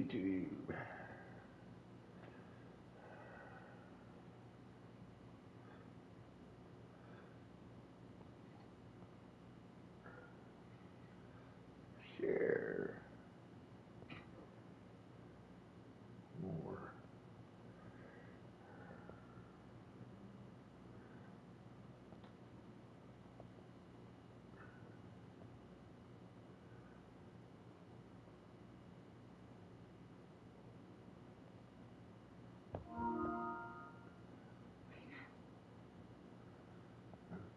YouTube. Share. More.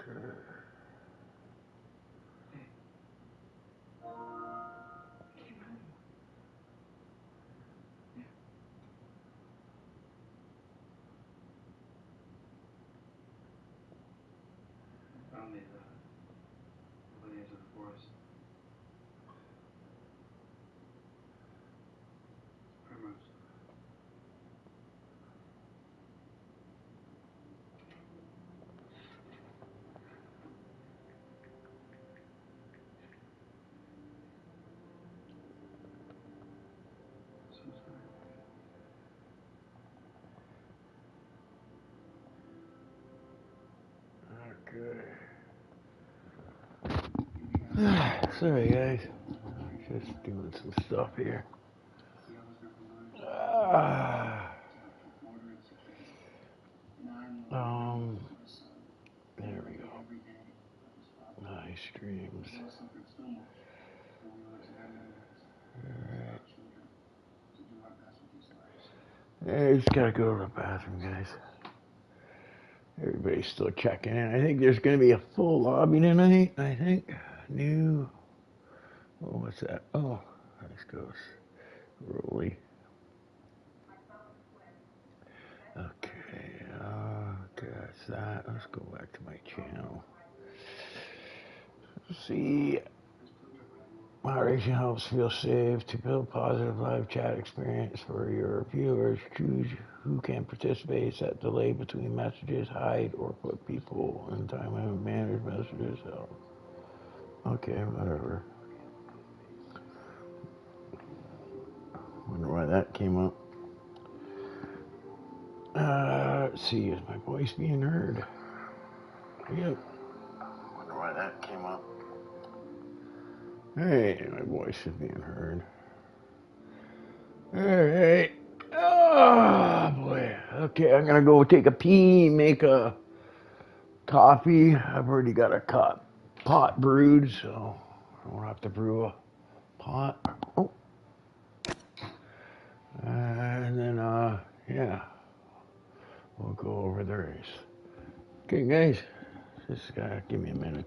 Okay. Found these over the edge of the forest. Primrose. Okay. Sorry guys, just doing some stuff here. There we go. Nice streams. Alright. I just gotta go to the bathroom, guys. Everybody's still checking in. I think there's gonna be a full lobby tonight. I think. New. Oh, what's that? Oh, nice goes. Rolly. Okay, that's that. Let's go back to my channel. See, moderation helps feel safe. To build positive live chat experience for your viewers, choose who can participate, set delay between messages, hide or put people in time limit, manage messages. Okay, whatever. Wonder why that came up. Let's see, is my voice being heard? Yep. Wonder why that came up. Hey, my voice is being heard. Alright. Oh, boy. Okay, I'm gonna go take a pee, make a coffee. I've already got a pot brewed, so I don't have to brew a pot. Oh. And then, yeah, we'll go over the race. Okay, guys, just give me a minute.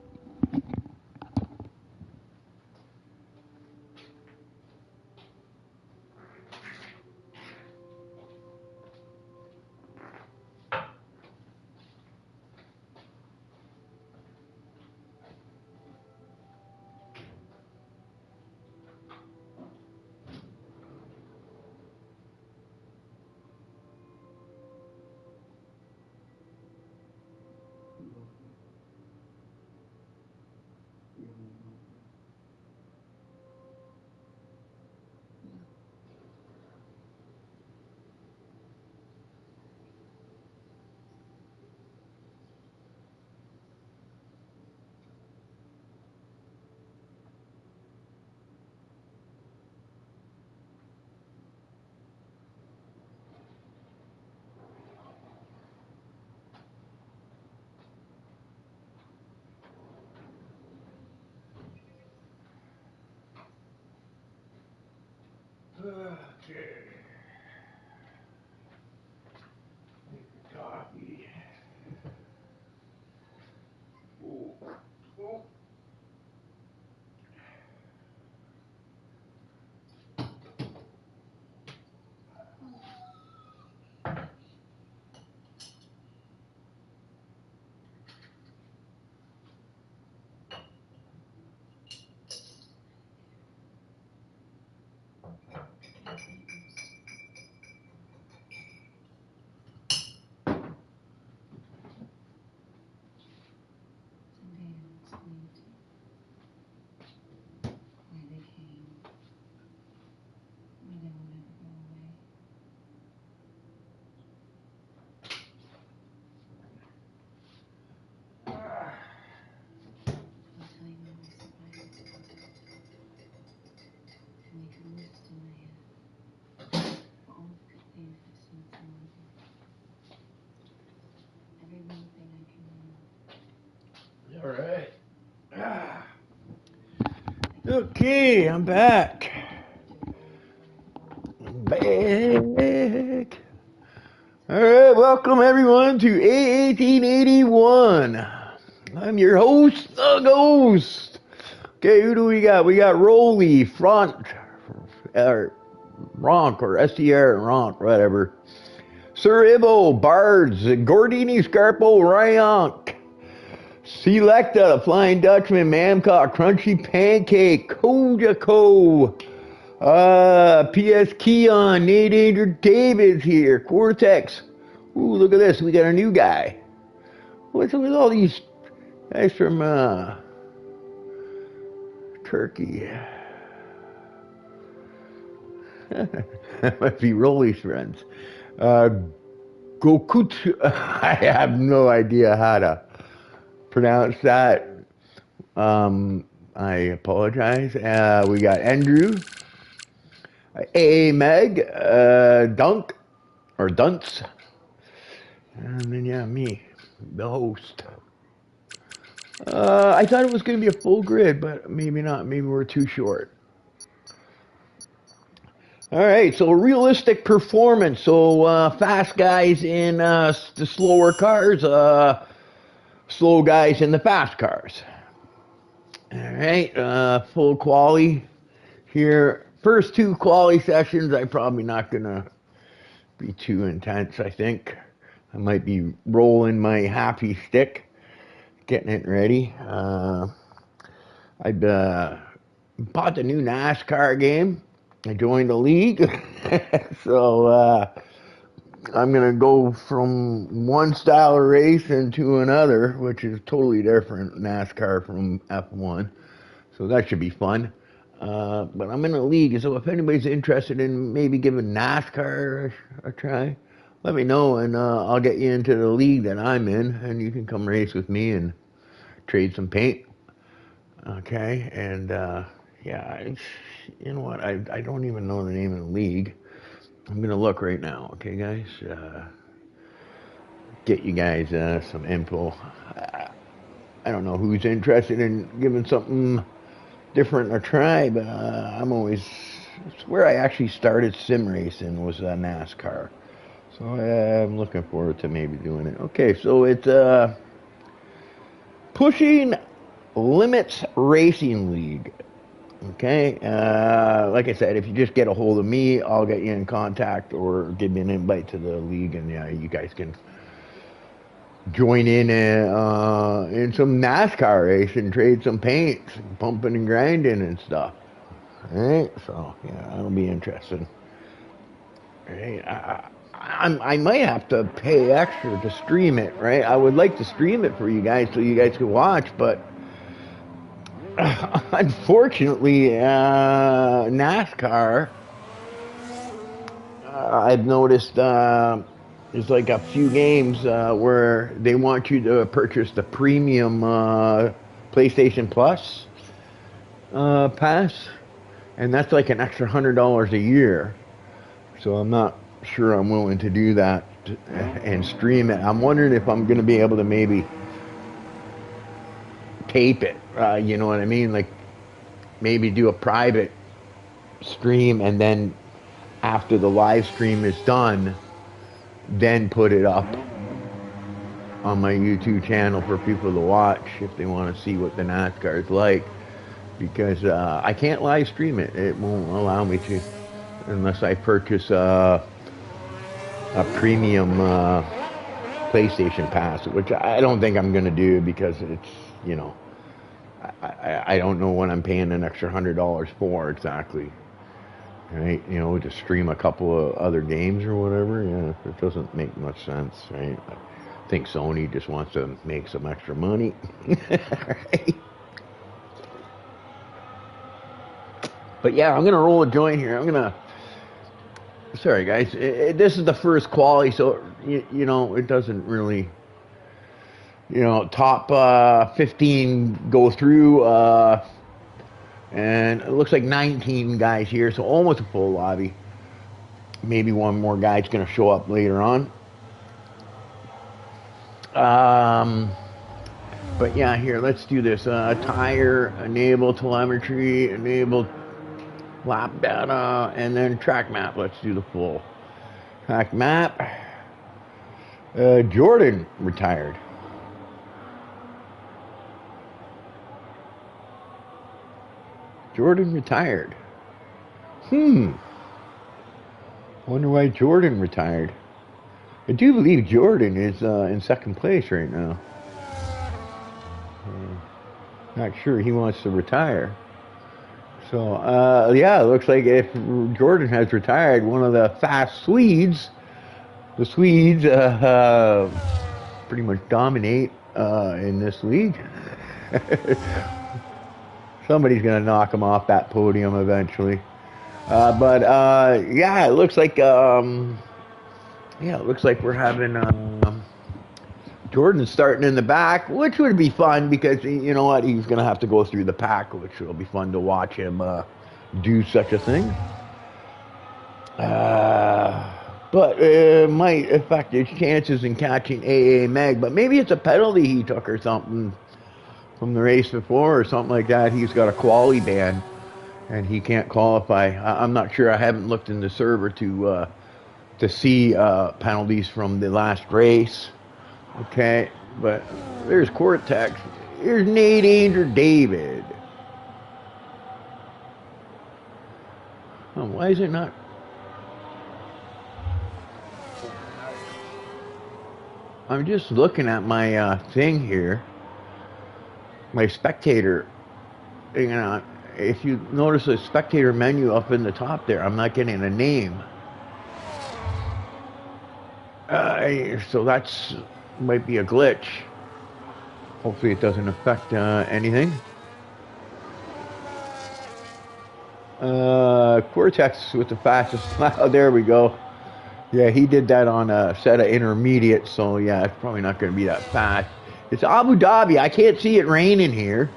All right. Okay, I'm back. Back. All right, welcome everyone to A1881. I'm your host, the Ghost. Okay, who do we got? We got Rolly, Front, or Ronk, or STR, Ronk, whatever. Sir Ibo, Bards, Gordini, Scarpo, Ryank. Selecta, Flying Dutchman, Mamcock, Crunchy Pancake, Kojako, PS Keon, Nate Andrew Davids here, Cortex. Ooh, look at this, we got a new guy. What's with all these guys from Turkey? That might be Rolly's friends. Gokut, I have no idea how to pronounce that. I apologize. We got Andrew, A. Meg, Dunk, or Dunce, and then yeah, me, the host. I thought it was going to be a full grid, but maybe not. Maybe we're too short. All right, so realistic performance. So fast guys in the slower cars, slow guys in the fast cars. All right, full quali here. First two quali sessions, I'm probably not gonna be too intense. I think I might be rolling my happy stick, getting it ready. I bought the new NASCAR game. I joined the league, so I'm gonna go from one style of race into another, which is totally different NASCAR from F1. So that should be fun. But I'm in a league, so if anybody's interested in maybe giving NASCAR a try, let me know, and I'll get you into the league that I'm in, and you can come race with me and trade some paint. Okay, and yeah, you know what? I don't even know the name of the league. I'm gonna look right now. Okay, guys. Get you guys some info. I don't know who's interested in giving something different a try, but it's where I actually started sim racing was NASCAR. So I'm looking forward to maybe doing it. Okay, so it's Pushing Limits Racing League. Okay, like I said, if you just get a hold of me, I'll get you in contact or give me an invite to the league, and yeah, you guys can join in some NASCAR race and trade some paints, pumping and grinding and stuff. All right, so yeah, that'll be interesting. All right, I might have to pay extra to stream it. Right, I would like to stream it for you guys so you guys can watch, but unfortunately, NASCAR, I've noticed there's like a few games where they want you to purchase the premium PlayStation Plus pass, and that's like an extra $100 a year. So I'm not sure I'm willing to do that and stream it. I'm wondering if I'm going to be able to maybe tape it. You know what I mean? Like maybe do a private stream, and then after the live stream is done, then put it up on my YouTube channel for people to watch if they want to see what the NASCAR is like. Because I can't live stream it. It won't allow me to unless I purchase a premium PlayStation Pass, which I don't think I'm going to do because it's, you know, I don't know what I'm paying an extra $100 for exactly. Right? You know, to stream a couple of other games or whatever, yeah, it doesn't make much sense, right? I think Sony just wants to make some extra money. Right? But yeah, I'm going to roll a joint here. Sorry guys, this is the first quali, so, you know, it doesn't really, you know, top 15 go through, and it looks like 19 guys here, so almost a full lobby. Maybe one more guy's going to show up later on. But yeah, here, let's do this. Tire, enable telemetry, enable lap data, and then track map. Let's do the full track map. Jordan retired. Jordan retired. Wonder why Jordan retired. I do believe Jordan is in second place right now. Not sure he wants to retire. So, yeah, it looks like if Jordan has retired, one of the fast Swedes, the Swedes pretty much dominate in this league. Somebody's going to knock him off that podium eventually. But yeah, it looks like we're having Jordan starting in the back, which would be fun because you know what, he's going to have to go through the pack, which will be fun to watch him do such a thing. But it might affect his chances in catching AA Meg, but maybe it's a penalty he took or something from the race before or something like that. He's got a quali ban and he can't qualify. I'm not sure. I haven't looked in the server to see penalties from the last race. Okay, but there's Cortex. Here's Nate Anger David. Oh, why is it not? I'm just looking at my thing here. My spectator. You know, if you notice the spectator menu up in the top there, I'm not getting a name. So that's might be a glitch. Hopefully it doesn't affect anything. Cortex with the fastest. Oh, there we go. Yeah, he did that on a set of intermediate, so yeah, it's probably not going to be that fast. It's Abu Dhabi. I can't see it raining here.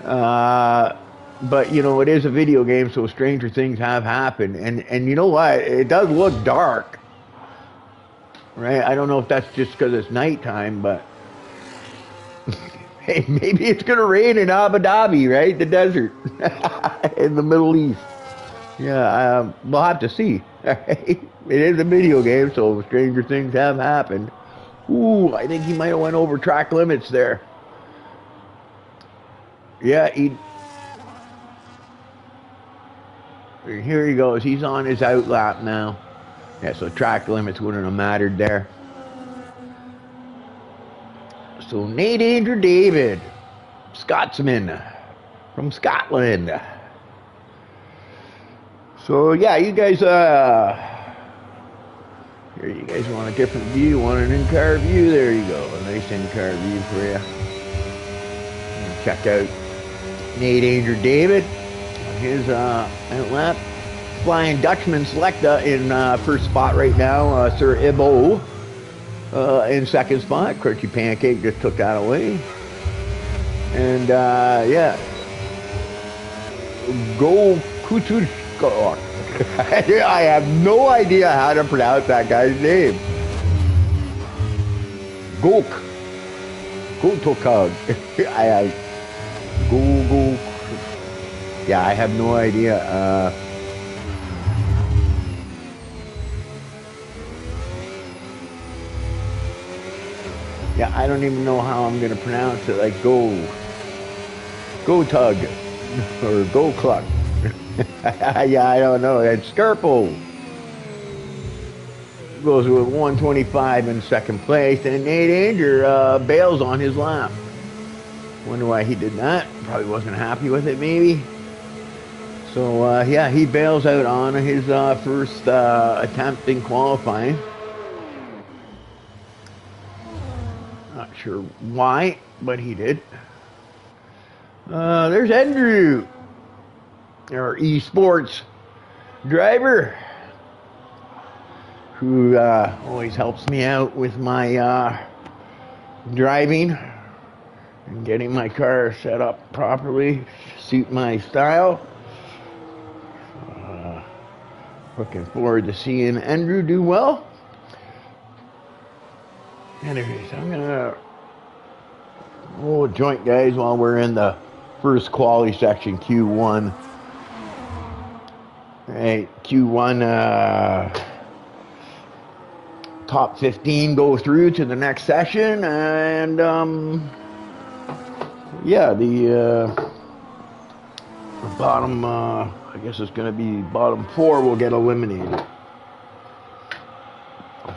But, you know, it is a video game, so stranger things have happened. And you know what? It does look dark. Right? I don't know if that's just because it's nighttime, but hey, maybe it's going to rain in Abu Dhabi, right? The desert in the Middle East. Yeah, we'll have to see. It is a video game, so stranger things have happened. Ooh, I think he might have went over track limits there. Yeah, here he goes. He's on his out lap now. Yeah, so track limits wouldn't have mattered there. So Nate Andrew David, Scotsman from Scotland. So yeah, you guys, here you guys want a different view, want an in-car view? There you go, a nice in-car view for you. Check out Nate Andrew David, his out lap. Flying Dutchman Selecta in first spot right now. Sir Ibo in second spot. Crunchy Pancake just took that away. And yeah, Go Kutushko. I have no idea how to pronounce that guy's name. Gok Gotokag. Go. Yeah, I have no idea. Yeah, I don't even know how I'm going to pronounce it. Like Go Tug or Go Cluck. Yeah, I don't know. And Skirpo goes with 125 in second place, and Nate Anger bails on his lap. Wonder why he did that. Probably wasn't happy with it, maybe. So yeah, he bails out on his first attempt in qualifying. Not sure why, but he did. There's Andrew, our esports driver, who always helps me out with my driving and getting my car set up properly, suit my style. Looking forward to seeing Andrew do well. Anyways, I'm gonna Oh, joint guys, while we're in the first quality section, Q1. Alright, Q1 top 15 go through to the next session, and yeah, the bottom, I guess it's going to be bottom 4 will get eliminated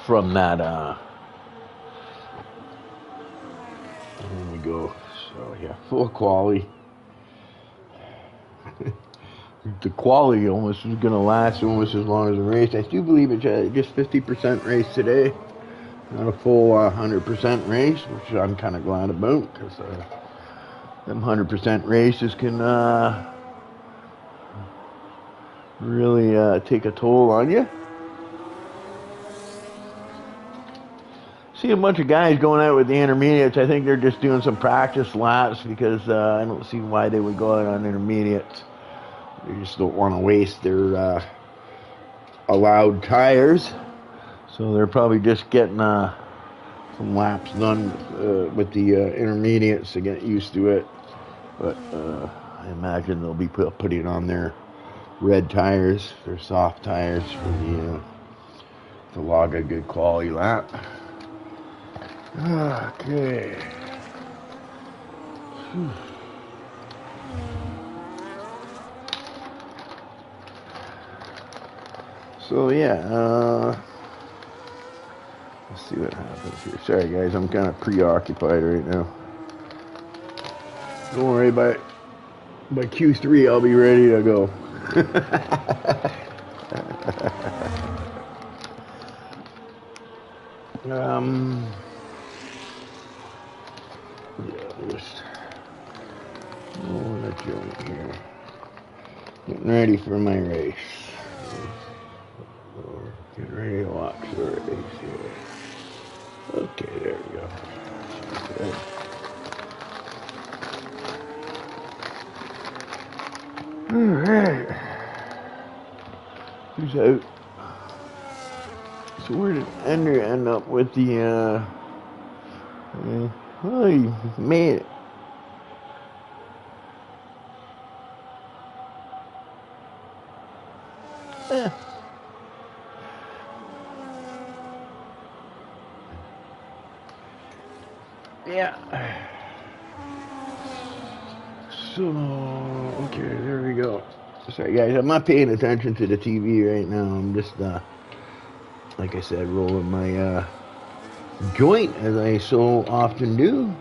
from that. There we go. So yeah, full quality. The quality almost is going to last almost as long as the race. I do believe it's just 50% race today, not a full 100% race, which I'm kind of glad about, because them 100% races can really take a toll on you. See a bunch of guys going out with the intermediates. I think they're just doing some practice laps, because I don't see why they would go out on intermediates. They just don't want to waste their allowed tires, so they're probably just getting some laps done with the intermediates to get used to it. But I imagine they'll be putting on their red tires, their soft tires, for to log a good quality lap. Okay. Whew. So yeah, let's see what happens here. Sorry guys, I'm kind of preoccupied right now. Don't worry, by Q3 I'll be ready to go. Yeah, just rolling a joint here. Getting ready for my race. Getting ready to watch the race here. Okay, there we go. Okay. Alright. Who's out? So where did Ender end up with the oh, he made it. Yeah. So, okay, there we go. Sorry guys, I'm not paying attention to the TV right now. I'm just, like I said, rolling my joint, as I so often do.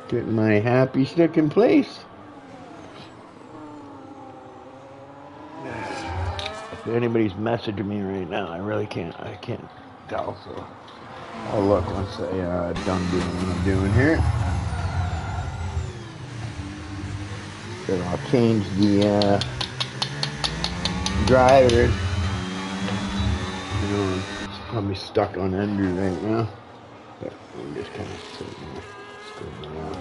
Getting my happy stick in place. If anybody's messaging me right now, I can't tell, so I'll look once I done doing what I'm doing here. Then I'll change the driver. You know, it's probably stuck on Ender right now, but I'm just kind of sitting there, screwing around.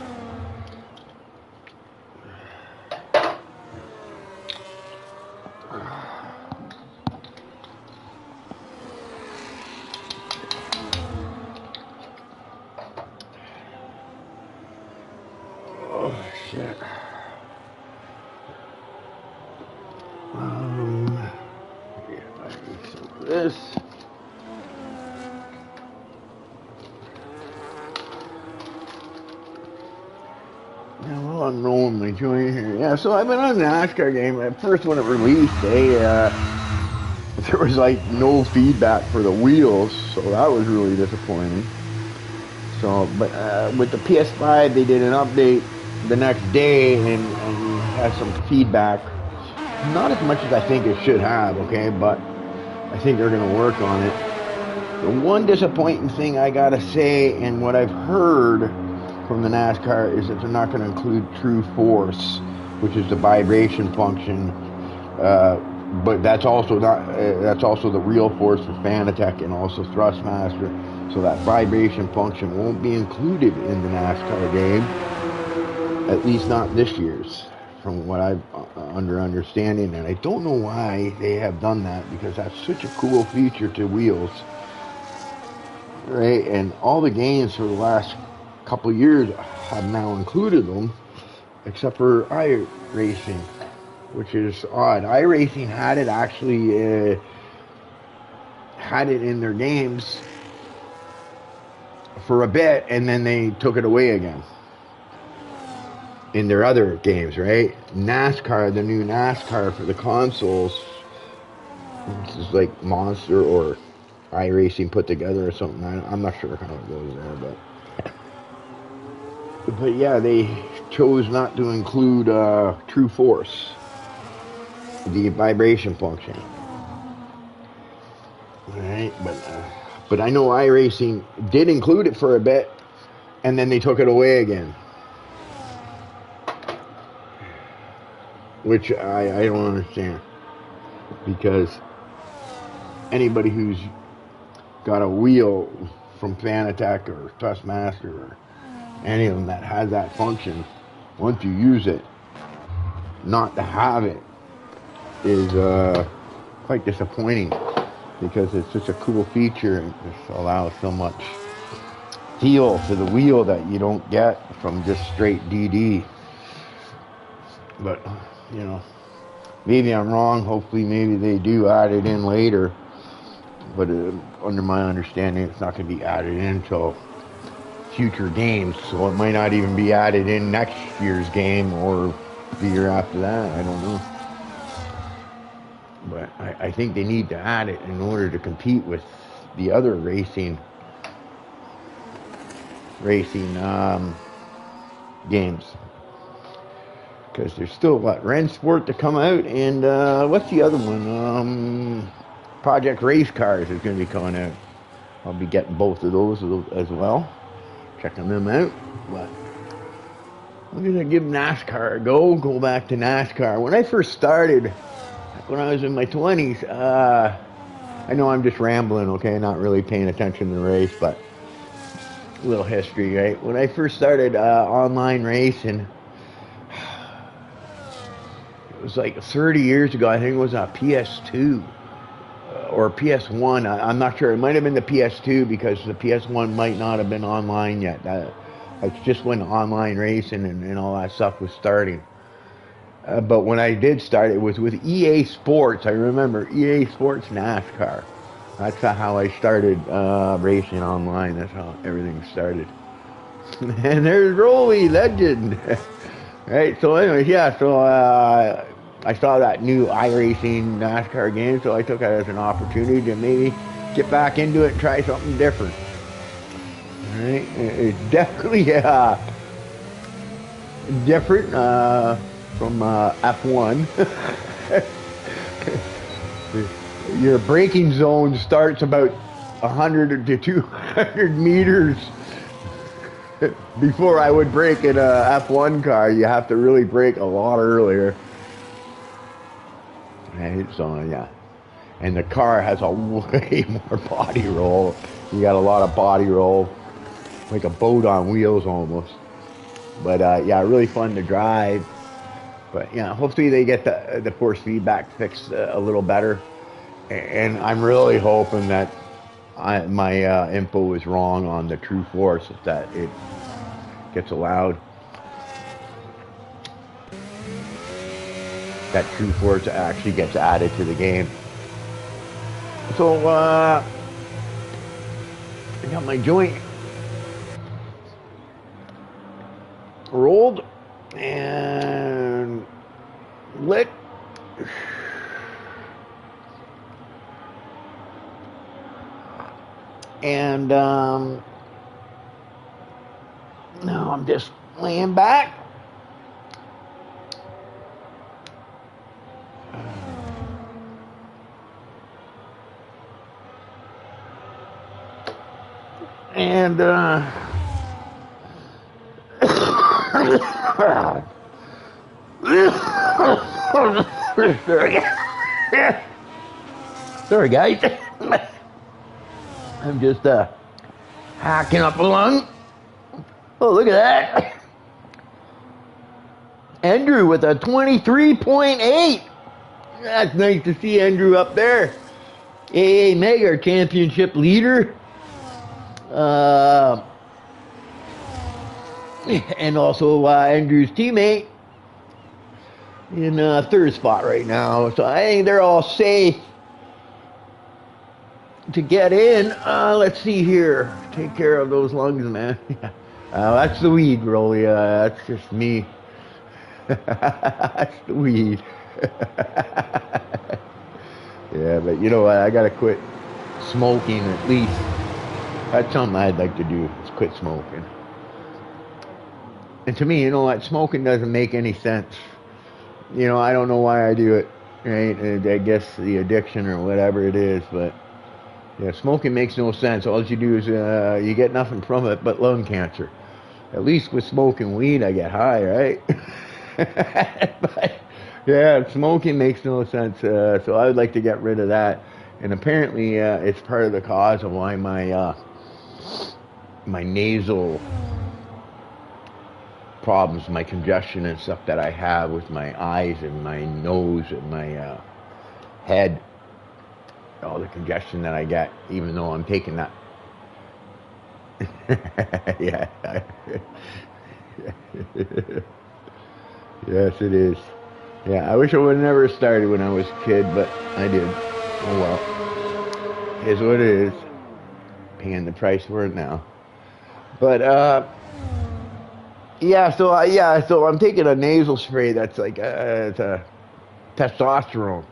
Oh shit. Yeah, I need some of this. Now, while I'm rolling my joint here, yeah, so I've been on the NASCAR game. At first, when it released, there was like no feedback for the wheels, so that was really disappointing. So, but with the PS5, they did an update the next day and had some feedback. Not as much as I think it should have, okay, but I think they're going to work on it. The one disappointing thing I got to say, and what I've heard from the NASCAR, is that they're not going to include True Force, which is the vibration function. But that's also that's also the real force for Fanatec and also Thrustmaster. So that vibration function won't be included in the NASCAR game, at least not this year's, from what I've understanding. And I don't know why they have done that, because that's such a cool feature to wheels, right? And all the games for the last couple years have now included them, except for iRacing, which is odd. iRacing had it actually had it in their games for a bit, and then they took it away again in their other games, right? NASCAR, the new NASCAR for the consoles, this is like Monster or iRacing put together or something. I'm not sure how it goes there, but yeah, they chose not to include True Force, the vibration function. All right, but I know iRacing did include it for a bit, and then they took it away again, which I don't understand, because anybody who's got a wheel from Fanatec or Trustmaster or any of them that has that function, once you use it, not to have it is quite disappointing, because it's such a cool feature and just allows so much feel to the wheel that you don't get from just straight DD. But, you know, maybe I'm wrong. Hopefully maybe they do add it in later, but under my understanding it's not going to be added in until future games, so it might not even be added in next year's game or the year after that. I don't know, but I think they need to add it in order to compete with the other racing games, because there's still Rensport to come out, and what's the other one? Project Race Cars is going to be coming out. I'll be getting both of those as well, checking them out. But I'm going to give NASCAR a go back to NASCAR. When I first started, when I was in my 20s, I know I'm just rambling, okay, not really paying attention to the race, but a little history, right? When I first started online racing, it was like 30 years ago. I think it was on PS2 or PS1. I'm not sure. It might have been the PS2, because the PS1 might not have been online yet. It's just when online racing and all that stuff was starting. But when I did start, it was with EA Sports. I remember EA Sports NASCAR. That's how I started racing online. That's how everything started. And there's Rolly, legend. Right, so anyways, yeah, so I saw that new iRacing NASCAR game, so I took it as an opportunity to maybe get back into it and try something different. All right, it's definitely different from F1. Your braking zone starts about 100 to 200 meters before I would brake in a F1 car. You have to really brake a lot earlier. Right, so yeah, and the car has a way more body roll. You got a lot of body roll, like a boat on wheels almost. But yeah, really fun to drive. But yeah, hopefully they get the force feedback fixed a little better. And I'm really hoping that my info is wrong on the True Force, that it gets allowed. That True Force actually gets added to the game. So I got my joint rolled and lit. And now I'm just laying back. And sorry guys. I'm just hacking up a lung. Oh, look at that. Andrew with a 23.8. That's nice to see Andrew up there. AA Mega Championship leader. and also Andrew's teammate in third spot right now. So I think they're all safe to get in. Let's see here. Take care of those lungs, man. That's the weed, Rolly. That's just me. That's the weed. Yeah, but you know what? I gotta quit smoking at least. That's something I'd like to do, is quit smoking. And to me, you know what? Smoking doesn't make any sense. You know, I don't know why I do it, right? And I guess the addiction or whatever it is, but yeah, smoking makes no sense. All you do is you get nothing from it but lung cancer. At least with smoking weed, I get high, right? But yeah, smoking makes no sense. So I would like to get rid of that. And apparently, it's part of the cause of why my nasal problems, my congestion and stuff that I have with my eyes and my nose and my head, all the congestion that I get, even though I'm taking that. Yeah. Yes, it is. Yeah, I wish I would have never started when I was a kid, but I did. Oh well. Here's what it is. Paying the price for it now. But so I'm taking a nasal spray that's like it's a testosterone,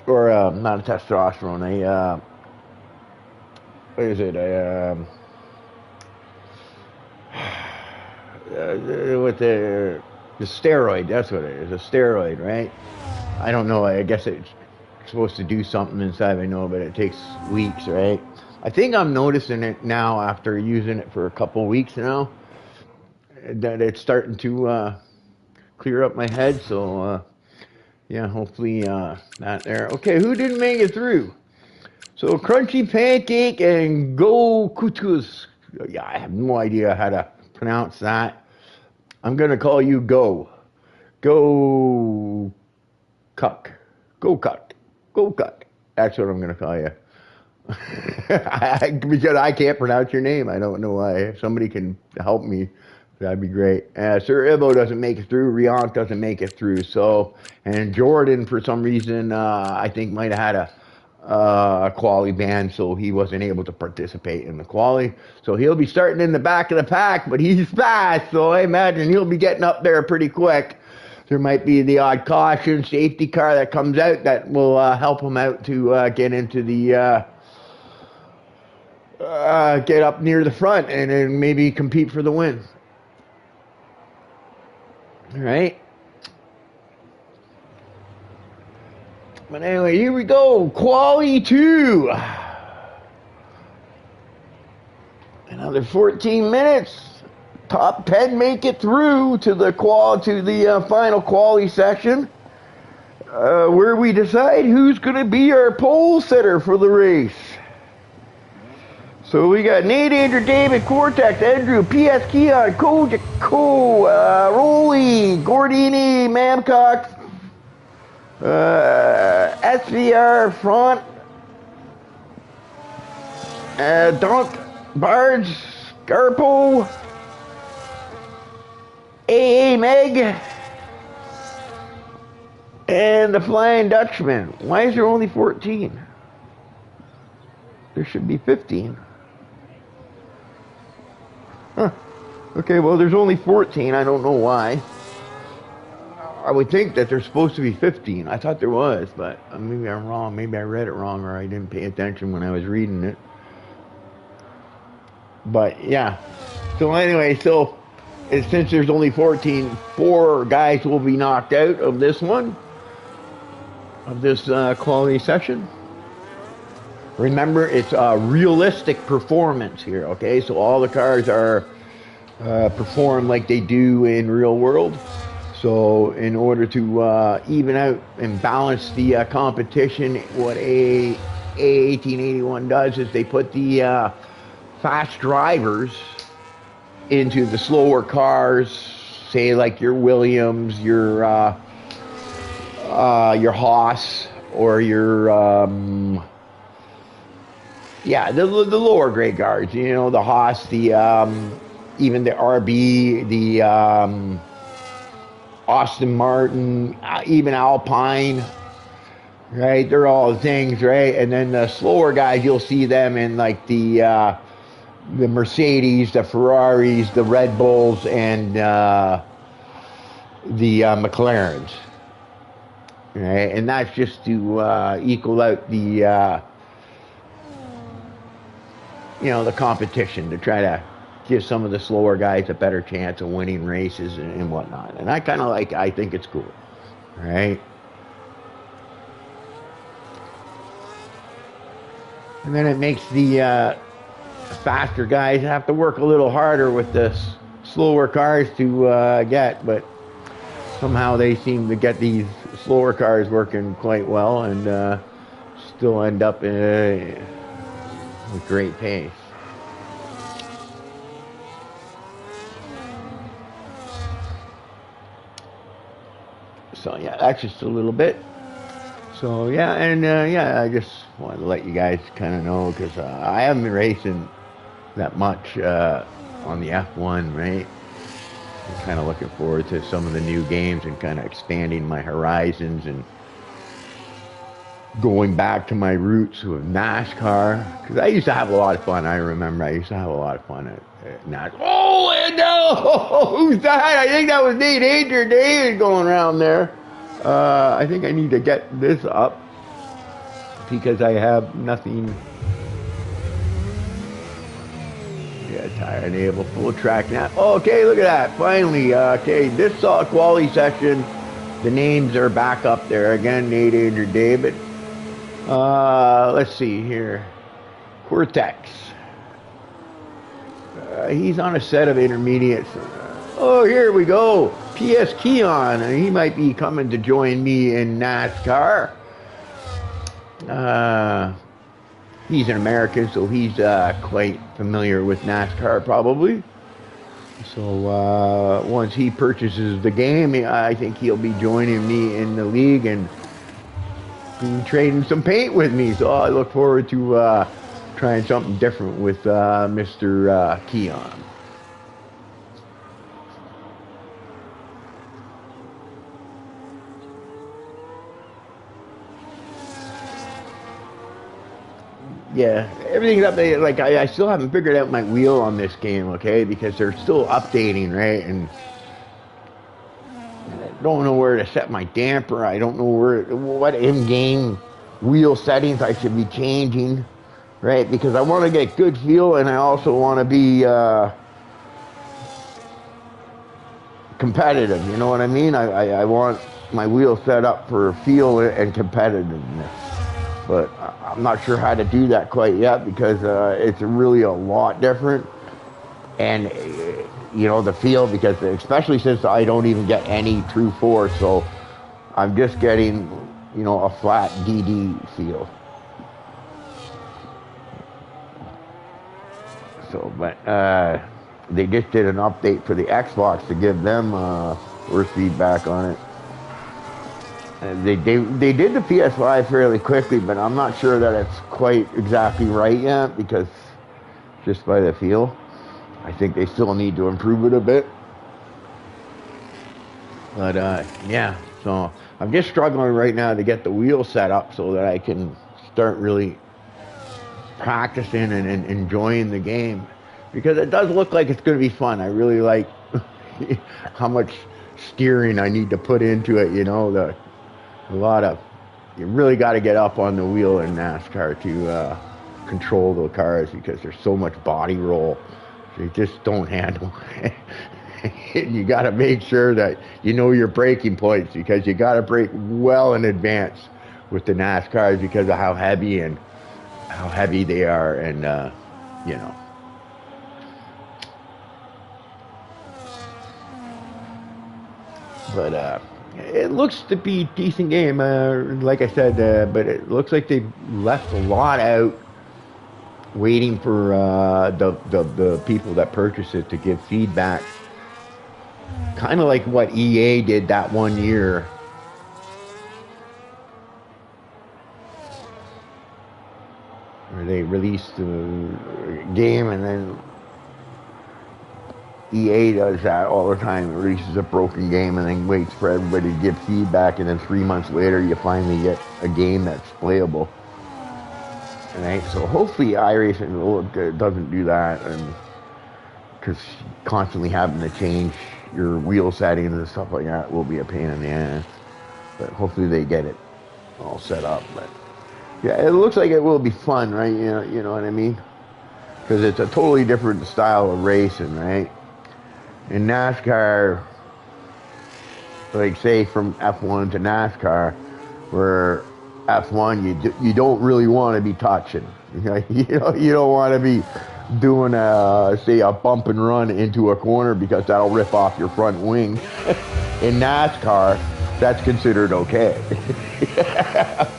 or not a testosterone. What is it? With the steroid. That's what it is. A steroid, right? I don't know. I guess it's supposed to do something inside. I know, but it takes weeks, right? I think I'm noticing it now after using it for a couple of weeks now, that it's starting to clear up my head. So yeah, hopefully not there. Okay, who didn't make it through? So Crunchy Pancake and Go Kutus. Yeah, I have no idea how to pronounce that. I'm gonna call you Go. Go Cuck. Go Cuck. Go Cuck. That's what I'm gonna call you. Because I can't pronounce your name. I don't know why. If somebody can help me, that'd be great. Sir Ivo doesn't make it through. Riant doesn't make it through. So, and Jordan, for some reason, I think might have had a quali ban, so he wasn't able to participate in the quali. So he'll be starting in the back of the pack, but he's fast, so I imagine he'll be getting up there pretty quick. There might be the odd caution safety car that comes out that will help him out to get into the get up near the front and then maybe compete for the win. All right. But anyway, here we go. Quali 2. Another 14 minutes. Top 10 make it through to the final quali session, where we decide who's going to be our pole sitter for the race. So we got Nate, Andrew, David, Cortex, Andrew, PS Keon, Kojak, Rolly, Gordini, Mamcock, SVR Front, Donk, Barge, Garpo, AA Meg, and the Flying Dutchman. Why is there only 14? There should be 15. Huh. Okay, well, there's only 14. I don't know why. I would think that there's supposed to be 15. I thought there was, but maybe I'm wrong. Maybe I read it wrong, or I didn't pay attention when I was reading it. But yeah. So anyway, since there's only 14, 4 guys will be knocked out of this one, of this quality session. Remember, it's a realistic performance here, okay? So all the cars are performed like they do in real world. So in order to even out and balance the competition, what A1881 does is they put the fast drivers into the slower cars, say like your Williams, your Haas, or your the lower grade cars. You know, the Haas, the even the RB, the Austin Martin, even Alpine, right? They're all things, right? And then the slower guys, you'll see them in like the Mercedes, the Ferraris, the Red Bulls, and the McLarens, right? And that's just to equal out the the competition, to try to give some of the slower guys a better chance of winning races and whatnot. And I kind of I think it's cool, right? And then it makes the faster guys have to work a little harder with the slower cars to get, but somehow they seem to get these slower cars working quite well and still end up with great pace. So yeah, that's just a little bit. So yeah, and yeah, I just wanted to let you guys kind of know, because I haven't been racing that much on the F1, right? I'm kind of looking forward to some of the new games and kind of expanding my horizons and going back to my roots with NASCAR, because I used to have a lot of fun. I remember I used to have a lot of fun at NASCAR. Oh, and no! Who's that? I think that was David going around there. I think I need to get this up because I have nothing. Yeah, tire enable, full track now. Okay, look at that. Finally, okay, this quality session, the names are back up there again. Nate, Andrew, David. Let's see here. Cortex. He's on a set of intermediates. Oh, here we go. PS Keon. He might be coming to join me in NASCAR. He's an American, so he's quite familiar with NASCAR, probably. So once he purchases the game, I think he'll be joining me in the league and trading some paint with me. So I look forward to trying something different with Mr. Keon. Yeah, everything's up there. Like I still haven't figured out my wheel on this game, okay? Because they're still updating, right? And I don't know where to set my damper. I don't know what in-game wheel settings I should be changing, right? Because I want to get good feel, and I also want to be competitive. You know what I mean? I want my wheel set up for feel and competitiveness. But I'm not sure how to do that quite yet, because it's really a lot different. And, the feel, because especially since I don't even get any true force, so I'm just getting, a flat DD feel. So, but they just did an update for the Xbox to give them worse feedback on it. They did the PS5 fairly quickly, but I'm not sure that it's quite exactly right yet, because just by the feel, I think they still need to improve it a bit. But yeah, so I'm just struggling right now to get the wheel set up so that I can start really practicing and enjoying the game, because it does look like it's going to be fun. I really like how much steering I need to put into it, you really got to get up on the wheel in NASCAR to control the cars, because there's so much body roll. They just don't handle it. You got to make sure that you know your braking points, because you got to brake well in advance with the NASCARs, because of how heavy they are, and But it looks to be a decent game, like I said, but it looks like they left a lot out, waiting for the people that purchase it to give feedback. Kind of like what EA did that one year. Where they released the game and then EA does that all the time. It releases a broken game and then waits for everybody to give feedback, and then 3 months later you finally get a game that's playable. Right? So hopefully iRacing doesn't do that, and because constantly having to change your wheel settings and stuff like that will be a pain in the ass. But hopefully they get it all set up. But yeah, it looks like it will be fun, right? You know what I mean? Because it's a totally different style of racing, right? In NASCAR, like say from F1 to NASCAR, where F1 you don't really want to be touching. You don't want to be doing say a bump and run into a corner because that'll rip off your front wing. In NASCAR, that's considered okay.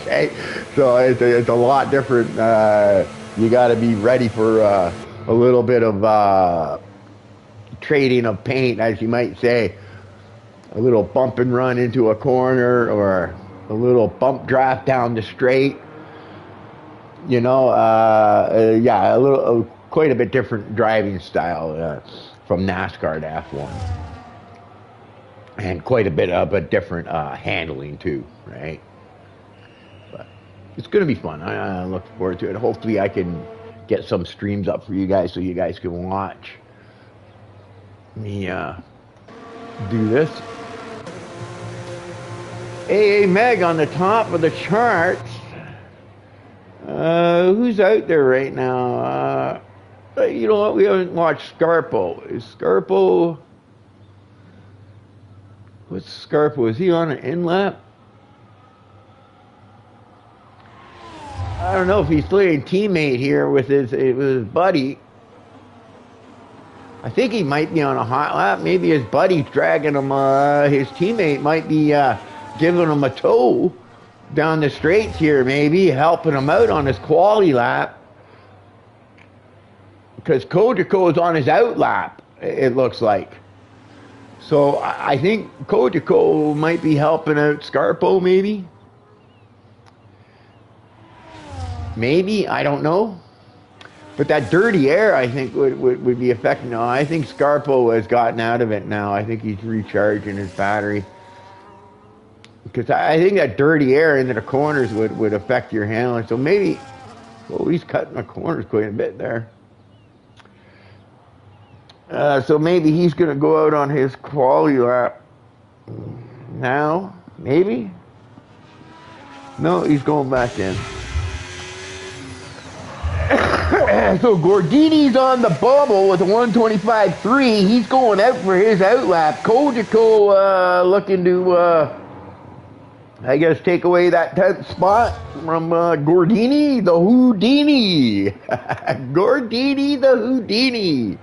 Okay, so it's a lot different. You got to be ready for a little bit of trading of paint, as you might say. A little bump and run into a corner, or a little bump draft down the straight. Yeah, quite a bit different driving style from NASCAR to F1. And quite a bit of a different handling too, right? But it's going to be fun. I look forward to it. Hopefully I can get some streams up for you guys so you guys can watch me do this. AA Meg on the top of the charts. Who's out there right now? You know what? We haven't watched Scarpo. Is Scarpo... What's Scarpo? Is he on an in-lap? I don't know if he's playing teammate here with his buddy. I think he might be on a hot lap. Maybe his buddy's dragging him. His teammate might be giving him a tow down the straights here, maybe helping him out on his quali lap. Because Kojako is on his out lap, it looks like. So I think Kojako might be helping out Scarpo, maybe. Maybe, I don't know. But that dirty air, I think, would be affecting. No, I think Scarpo has gotten out of it now. I think he's recharging his battery. Because I think that dirty air into the corners would affect your handling. So maybe, well, he's cutting the corners quite a bit there. So maybe he's going to go out on his quali lap now, maybe? No, he's going back in. So Gordini's on the bubble with a 125.3. He's going out for his out lap. Kojako looking to, I guess, take away that 10th spot from Gordini the Houdini. Gordini the Houdini.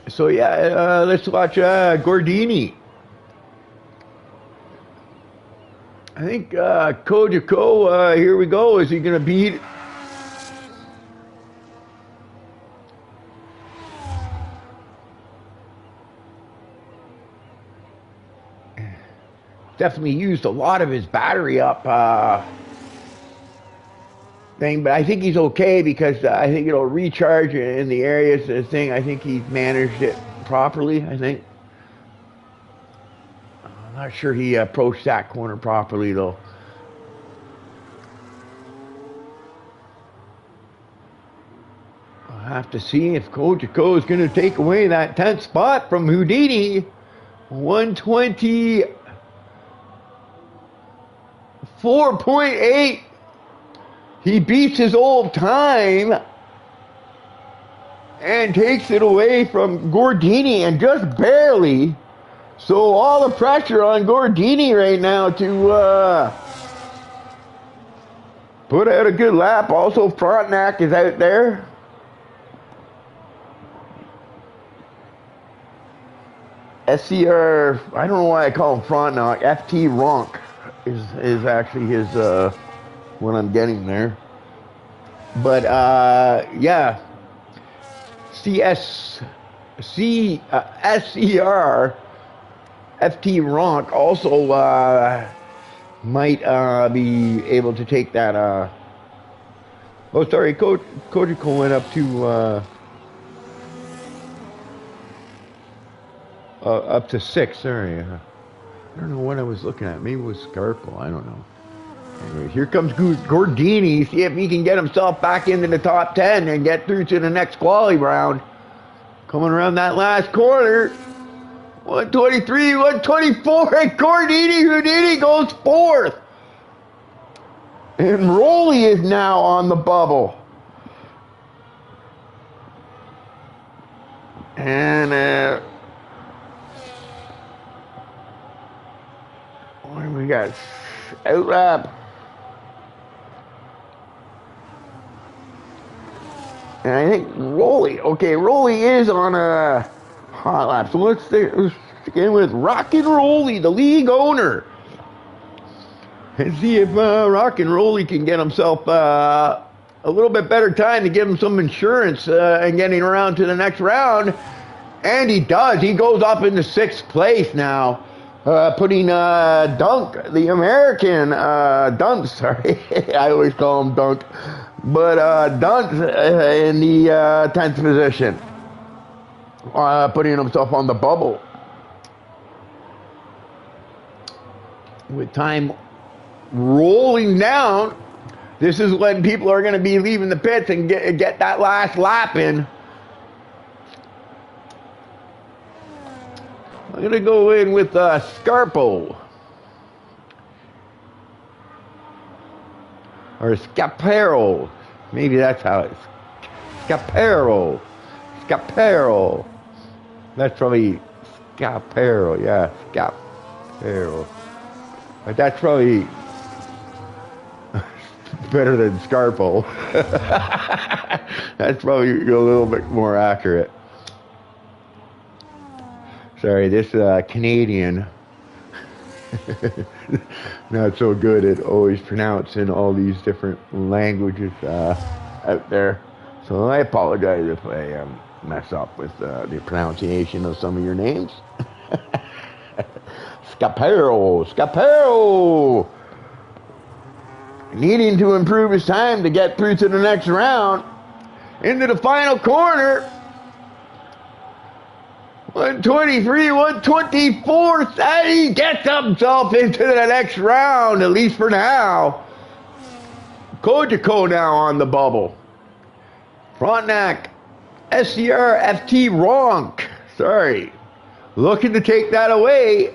So yeah, let's watch Gordini. I think Kojako, here we go. Is he going to beat? Definitely used a lot of his battery up thing, but I think he's okay because I think it'll recharge in the areas of the thing. I think he's managed it properly, I think. I'm not sure he approached that corner properly, though. I'll have to see if Kojako is going to take away that 10th spot from Houdini. 124.8. He beats his old time and takes it away from Gordini, and just barely. So all the pressure on Gordini right now to put out a good lap. Also, Frontenac is out there. SCR, I don't know why I call him Frontenac. FT Ronk is actually his, what I'm getting there. But, yeah. SCR FT Ronk also might be able to take that Oh, sorry, Kojiko went up to 6. Sorry, I don't know what I was looking at. Maybe it was Scarpo. I don't know. Anyway, here comes Gordini. See if he can get himself back into the top 10 and get through to the next quality round. Coming around that last corner. 123, 124, and Houdini goes 4th. And Rolly is now on the bubble. And what do we got? Outlap. And I think Rolly is on a hot lap. So let's begin with Rockin' Rolly, the league owner. And see if Rockin' Rolly can get himself a little bit better time to give him some insurance and getting around to the next round. And he does. He goes up into 6th place now. Putting Dunk, the American Dunk, sorry. I always call him Dunk. But Dunt's in the 10th position. Putting himself on the bubble. With time rolling down, this is when people are going to be leaving the pits and get that last lap in. I'm going to go in with Scarpo. Or Scapero. Maybe that's how it's. Scapero. That's probably Scapero. Yeah, Scapero. But that's probably better than Scarpo. That's probably a little bit more accurate. Sorry, this Canadian, not so good at always pronouncing all these different languages out there. So I apologize if I mess up with the pronunciation of some of your names. Scapero. Needing to improve his time to get through to the next round. Into the final corner. 123, 124, and he gets himself into the next round, at least for now. Kojiko now on the bubble. Frontenac, SCR-FT Ronk. Sorry. Looking to take that away.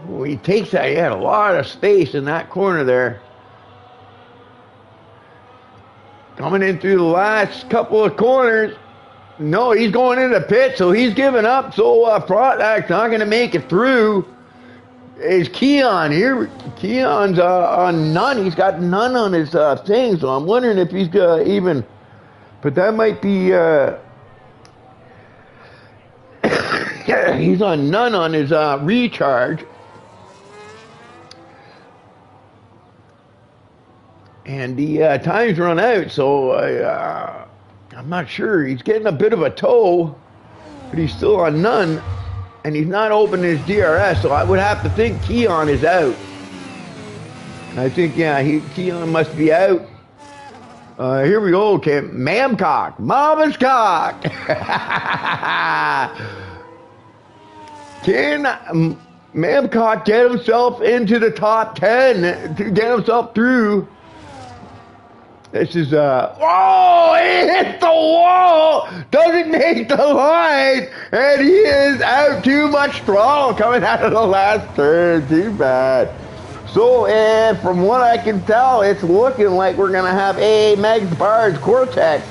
Well, he takes that. He had a lot of space in that corner there. Coming in through the last couple of corners. No, he's going into the pit, so he's giving up. So Frontenac's not going to make it through. Is Keon here? Keon's on none. He's got none on his thing, so I'm wondering if he's even... But that might be... he's on none on his recharge. And the time's run out, so I'm not sure. He's getting a bit of a tow, but he's still on none, and he's not opening his DRS, so I would have to think Keon is out. I think, yeah, Keon must be out. Here we go, okay. Mamcock. Mama's cock. Can Mamcock get himself into the top 10 to get himself through? This is, oh, he hit the wall, doesn't make the line, and he is out. Too much throttle coming out of the last turn, too bad. So, from what I can tell, it's looking like we're going to have A. Megs Bars, Cortex,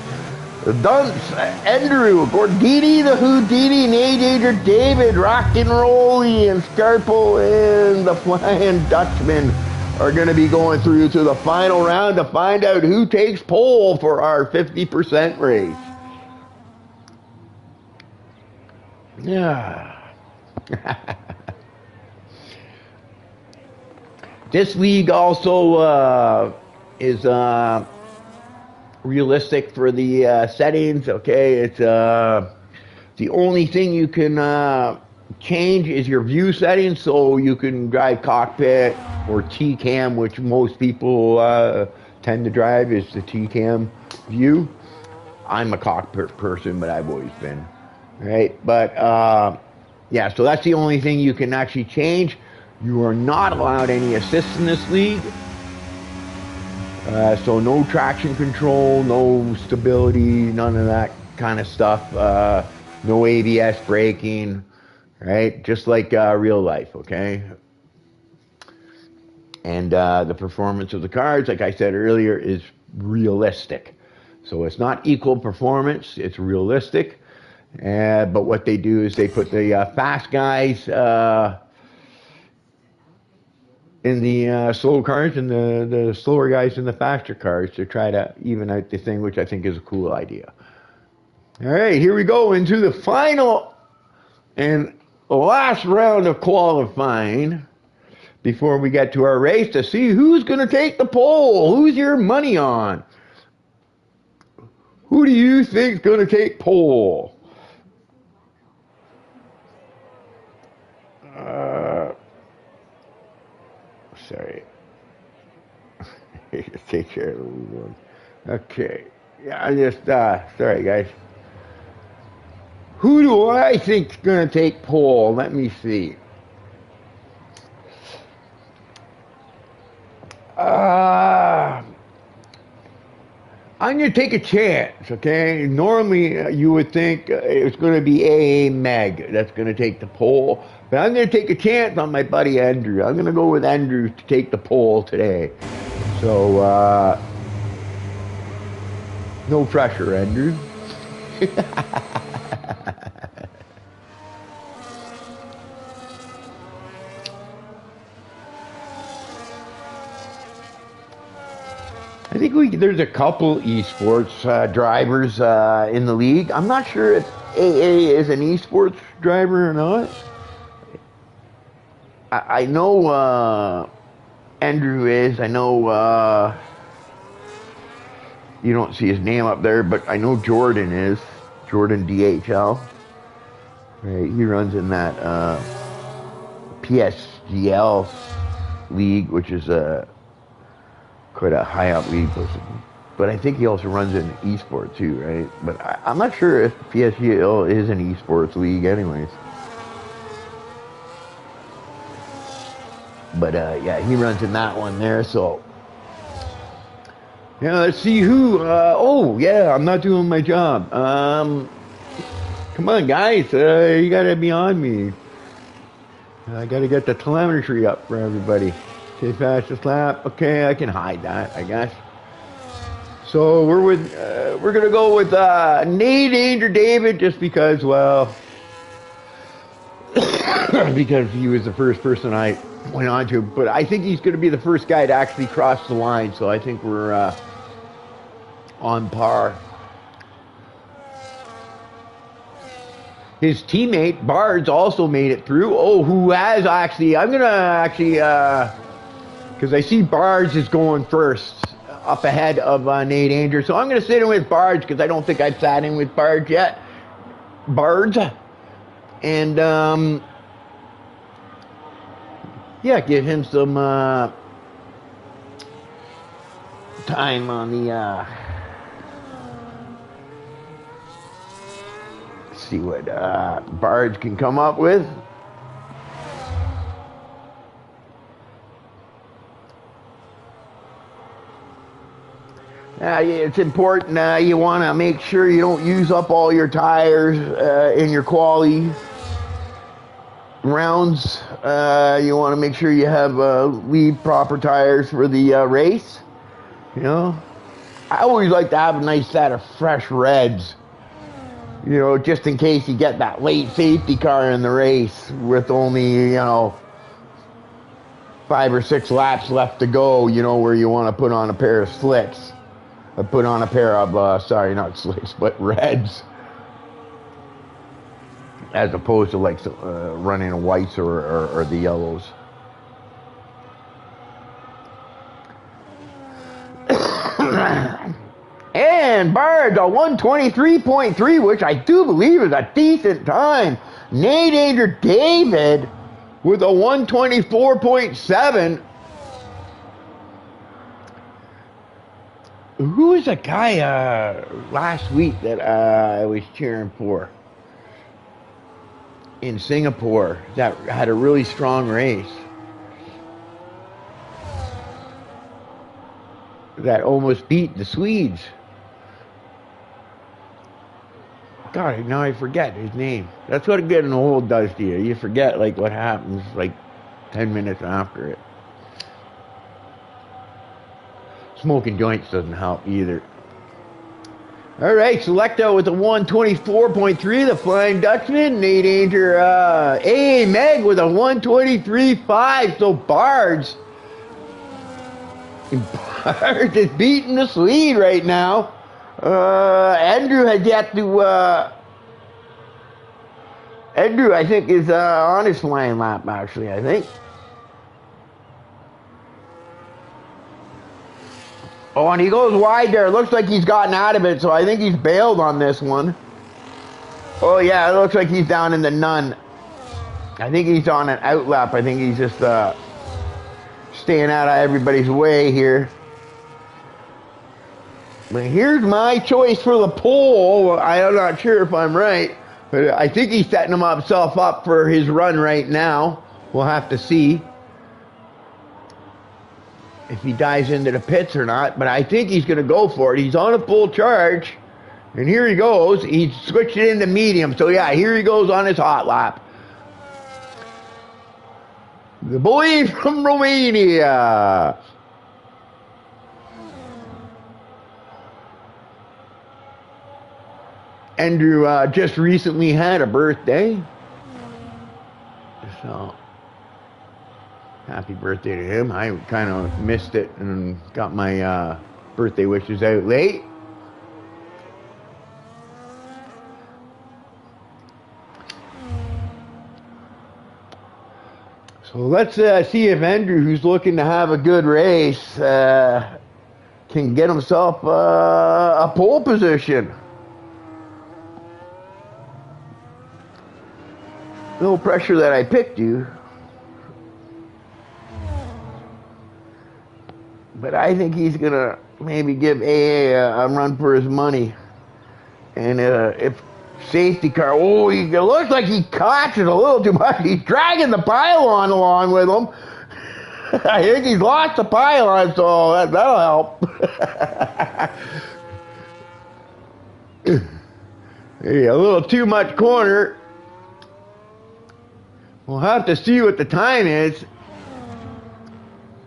Dunce, Andrew, Gordini, the Houdini, Nadager, David, Rockin' Rolly, and Scarpo, and the Flying Dutchman are going to be going through to the final round to find out who takes pole for our 50% race. Yeah. This league also is realistic for the settings. Okay, it's the only thing you can change is your view settings, so you can drive cockpit or T-cam, which most people tend to drive, is the T-cam view. I'm a cockpit person, but I've always been, right? But yeah, so that's the only thing you can actually change. You are not allowed any assist in this league. So no traction control, no stability, none of that kind of stuff. No ABS braking, right? Just like real life, okay? And the performance of the cars, like I said earlier, is realistic. So it's not equal performance, it's realistic. But what they do is they put the fast guys in the slow cars and the slower guys in the faster cars to try to even out the thing, which I think is a cool idea. All right, here we go into the final and last round of qualifying before we get to our race to see who's going to take the pole. Who's your money on? Who do you think is going to take pole? Sorry. Take care of the one. Okay. Yeah, I just, sorry guys. Who do I think is going to take pole? Let me see. I'm going to take a chance, okay? Normally, you would think it's going to be A.A. Meg that's going to take the pole. But I'm going to take a chance on my buddy Andrew. I'm going to go with Andrew to take the pole today. So, no pressure, Andrew. I think there's a couple esports drivers in the league. I'm not sure if AA is an esports driver or not. I know Andrew is. I know you don't see his name up there, but I know Jordan is. Jordan DHL. Right, he runs in that PSGL league, which is quite a high up league, but I think he also runs in esports too, right? But I'm not sure if PSGL is an esports league, anyways. But yeah, he runs in that one there. So yeah, let's see who. Oh yeah, I'm not doing my job. Come on, guys, you gotta be on me. I gotta get the telemetry up for everybody. Okay, fastest lap. Okay, I can hide that, I guess. So we're gonna go with Nate Danger David, just because, well, because he was the first person I went on to. But I think he's gonna be the first guy to actually cross the line. So I think we're on par. His teammate Bards also made it through. Oh, who has actually? I'm gonna actually. Because I see Bards is going first, up ahead of Nate Danger. So I'm going to sit in with Bards, because I don't think I've sat in with Bards yet. Bards. And, yeah, give him some time on the... see what Bards can come up with. It's important, you want to make sure you don't use up all your tires in your quali rounds. You want to make sure you have lead proper tires for the race. You know, I always like to have a nice set of fresh reds, you know, just in case you get that late safety car in the race with only, you know, 5 or 6 laps left to go, you know, where you want to put on a pair of slicks. I put on a pair of, sorry, not slicks, but reds. As opposed to like running whites or the yellows. And Bards a 123.3, which I do believe is a decent time. Nate Danger David with a 124.7. Who was a guy last week that I was cheering for in Singapore that had a really strong race? That almost beat the Swedes. God, now I forget his name. That's what getting old does to you. You forget like what happens like 10 minutes after it. Smoking joints doesn't help either. All right, Selecta with a 124.3, the Flying Dutchman. Nate Danger, A Meg with a 123.5. So Bards is beating the Swede right now. Andrew has yet to, Andrew, I think, is on his flying lap, actually, I think. Oh, and he goes wide there. Looks like he's gotten out of it, so I think he's bailed on this one. Oh, yeah, it looks like he's down in the none. I think he's on an out lap. I think he's just staying out of everybody's way here. But here's my choice for the pole. I'm not sure if I'm right, but I think he's setting himself up for his run right now. We'll have to see if he dives into the pits or not, but I think he's going to go for it. He's on a full charge, and here he goes. He's switched it into medium, so yeah, here he goes on his hot lap. The boy from Romania. Andrew just recently had a birthday, so happy birthday to him. I kind of missed it and got my birthday wishes out late. So let's see if Andrew, who's looking to have a good race, can get himself a pole position. No pressure that I picked you. But I think he's going to maybe give AA a run for his money. And if safety car, oh, it looks like he caught it a little too much. He's dragging the pylon along with him. I think he's lost the pylon, so that'll help. Hey, a little too much corner. We'll have to see what the time is.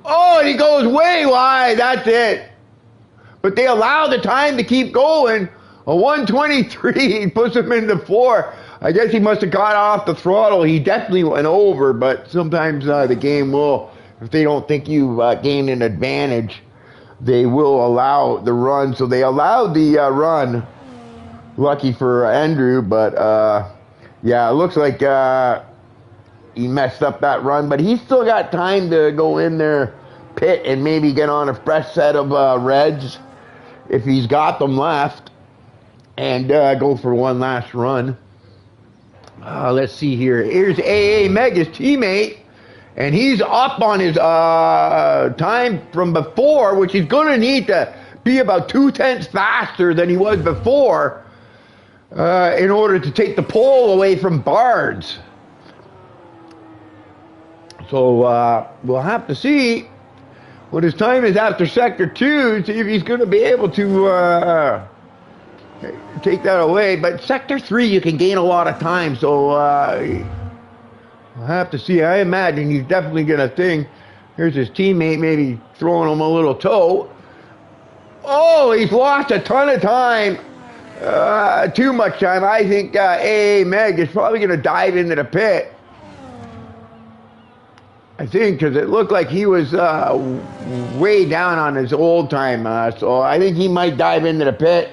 Oh, he goes way wide. That's it. But they allow the time to keep going. A 123 puts him into 4. I guess he must have got off the throttle. He definitely went over, but sometimes the game will, if they don't think you've gained an advantage, they will allow the run. So they allowed the run. Lucky for Andrew, but yeah, it looks like he messed up that run, but he's still got time to go in there, pit, and maybe get on a fresh set of reds if he's got them left, and go for one last run. Let's see here. Here's AA Meg, his teammate, and he's up on his time from before, which he's going to need to be about 2/10 faster than he was before in order to take the pole away from Bards. So we'll have to see what his time is after Sector 2, see if he's going to be able to take that away. But Sector 3, you can gain a lot of time, so we'll have to see. I imagine he's definitely going to think. Here's his teammate maybe throwing him a little toe. Oh, he's lost a ton of time. Too much time. I think AA Meg is probably going to dive into the pit. I think, because it looked like he was way down on his old time. So I think he might dive into the pit,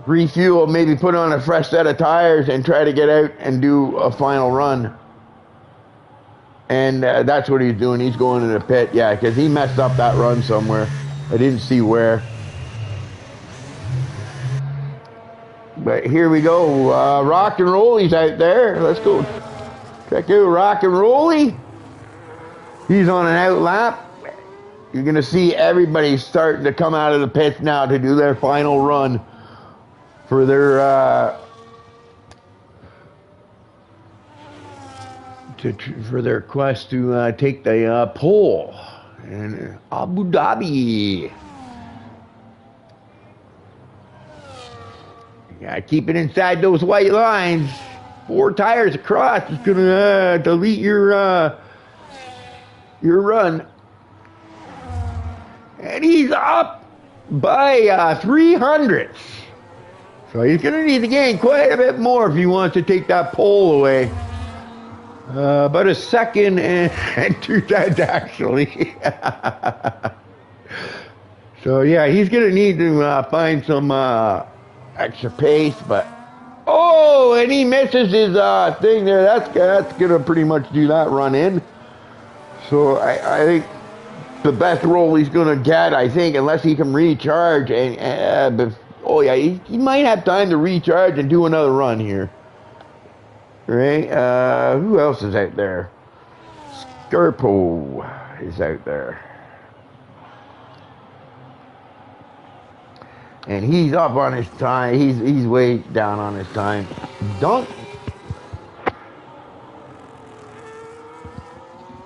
refuel, maybe put on a fresh set of tires, and try to get out and do a final run. And that's what he's doing. He's going to the pit, yeah, because he messed up that run somewhere. I didn't see where. But here we go. Rock and Rolly's out there. Let's go check out Rock and Rolly. He's on an out lap. You're going to see everybody starting to come out of the pits now to do their final run for their quest to take the pole in Abu Dhabi. Yeah, keep it inside those white lines. 4 tires across is gonna delete your run. And he's up by 300. So he's gonna need to gain quite a bit more if he wants to take that pole away. About a second and 2 tenths actually. So yeah, he's gonna need to find some extra pace, but oh, and he misses his thing there. That's gonna pretty much do that run in. So I think the best roll he's gonna get, I think, unless he can recharge and oh yeah, he might have time to recharge and do another run here. Right? Who else is out there? Scarpo is out there. And he's up on his time. He's way down on his time. Dunk.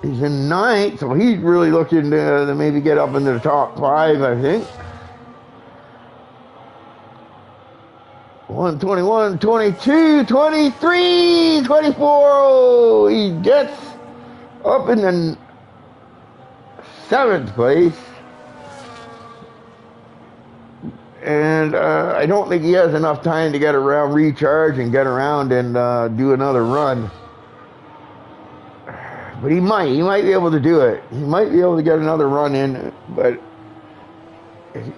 He's in 9th, so he's really looking to maybe get up into the top 5, I think. 121, 22, 23, 24. Oh, he gets up in the 7th place. And I don't think he has enough time to get around, recharge, and get around and do another run. But he might be able to do it. He might be able to get another run in, but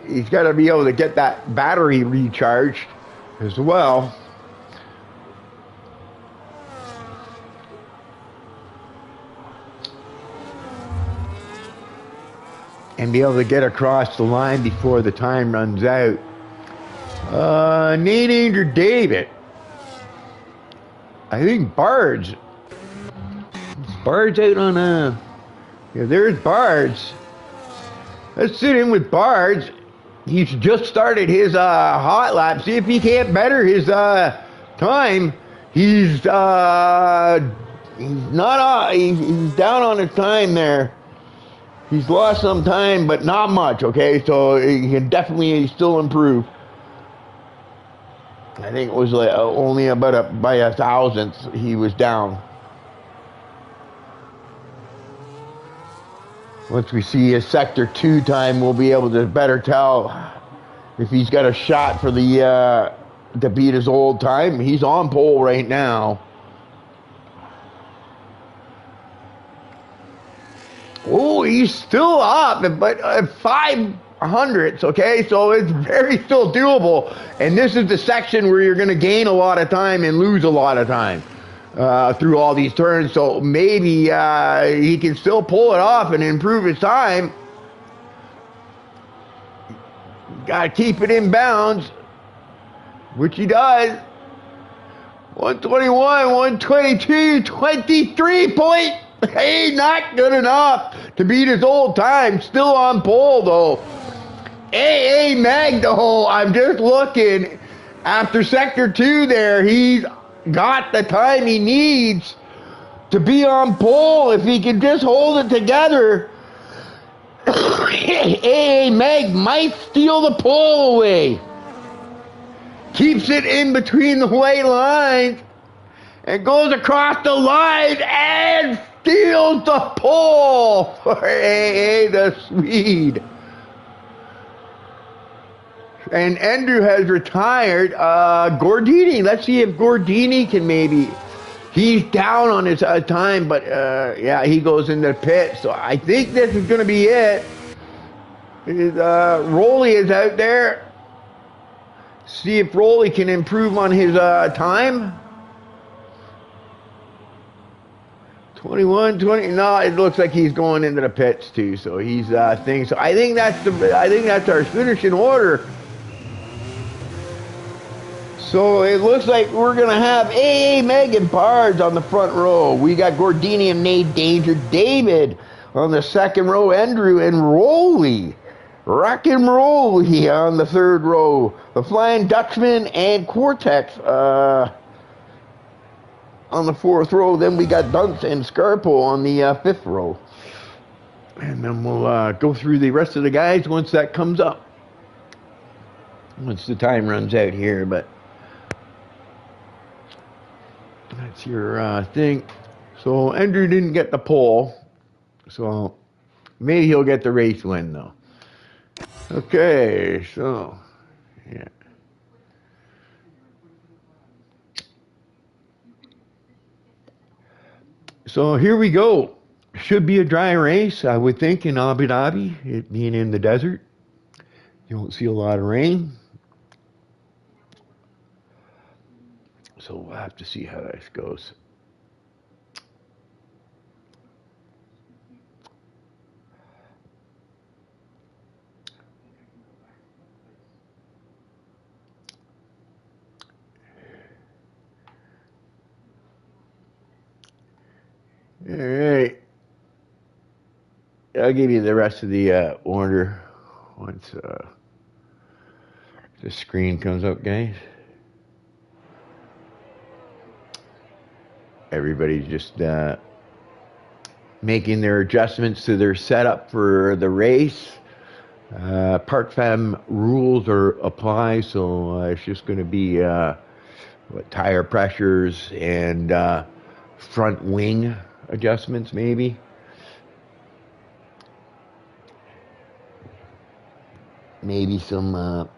he's got to be able to get that battery recharged as well. And be able to get across the line before the time runs out. Nate Andrew David. I think Bard's out on yeah, there's Bard's. Let's sit in with Bard's. He's just started his hot lap. See if he can't better his time. He's not he's down on his time there. He's lost some time, but not much, okay? So he can definitely still improve. I think it was like only about by a thousandth he was down. Once we see his sector 2 time, we'll be able to better tell if he's got a shot for the to beat his old time. He's on pole right now. Oh, he's still up, but 500ths, okay? So it's very still doable. And this is the section where you're going to gain a lot of time and lose a lot of time through all these turns. So maybe he can still pull it off and improve his time. Got to keep it in bounds, which he does. 121, 122, 23 point. Hey, not good enough to beat his old time. Still on pole, though. A Magno, I'm just looking. After sector 2 there, he's got the time he needs to be on pole. If he can just hold it together, A Mag might steal the pole away. Keeps it in between the white lines and goes across the line and steals the pole for AA the Swede. And Andrew has retired. Gordini, let's see if Gordini can maybe. He's down on his time, but yeah, he goes in the pit. So I think this is going to be it. Rolly is out there. See if Rolly can improve on his time. 21, 20. No, it looks like he's going into the pits too. So he's thing. So I think that's our finishing order. So it looks like we're going to have Megan Pards on the front row. We got Gordini and Nate Danger David on the second row. Andrew and Rolly. Rock and Rolly on the third row. The Flying Dutchman and Cortex on the fourth row. Then we got Dunce and Scarpo on the fifth row. And then we'll go through the rest of the guys once that comes up. Once the time runs out here, but that's your thing. So Andrew didn't get the pole, so maybe he'll get the race win though. Okay, so yeah. So here we go. Should be a dry race, I would think, in Abu Dhabi, it being in the desert. You don't see a lot of rain. So we'll have to see how this goes. All right. I'll give you the rest of the order once the screen comes up, guys. Everybody's just making their adjustments to their setup for the race. Parc Femme rules are apply, so it's just going to be tire pressures and front wing adjustments, maybe. Maybe some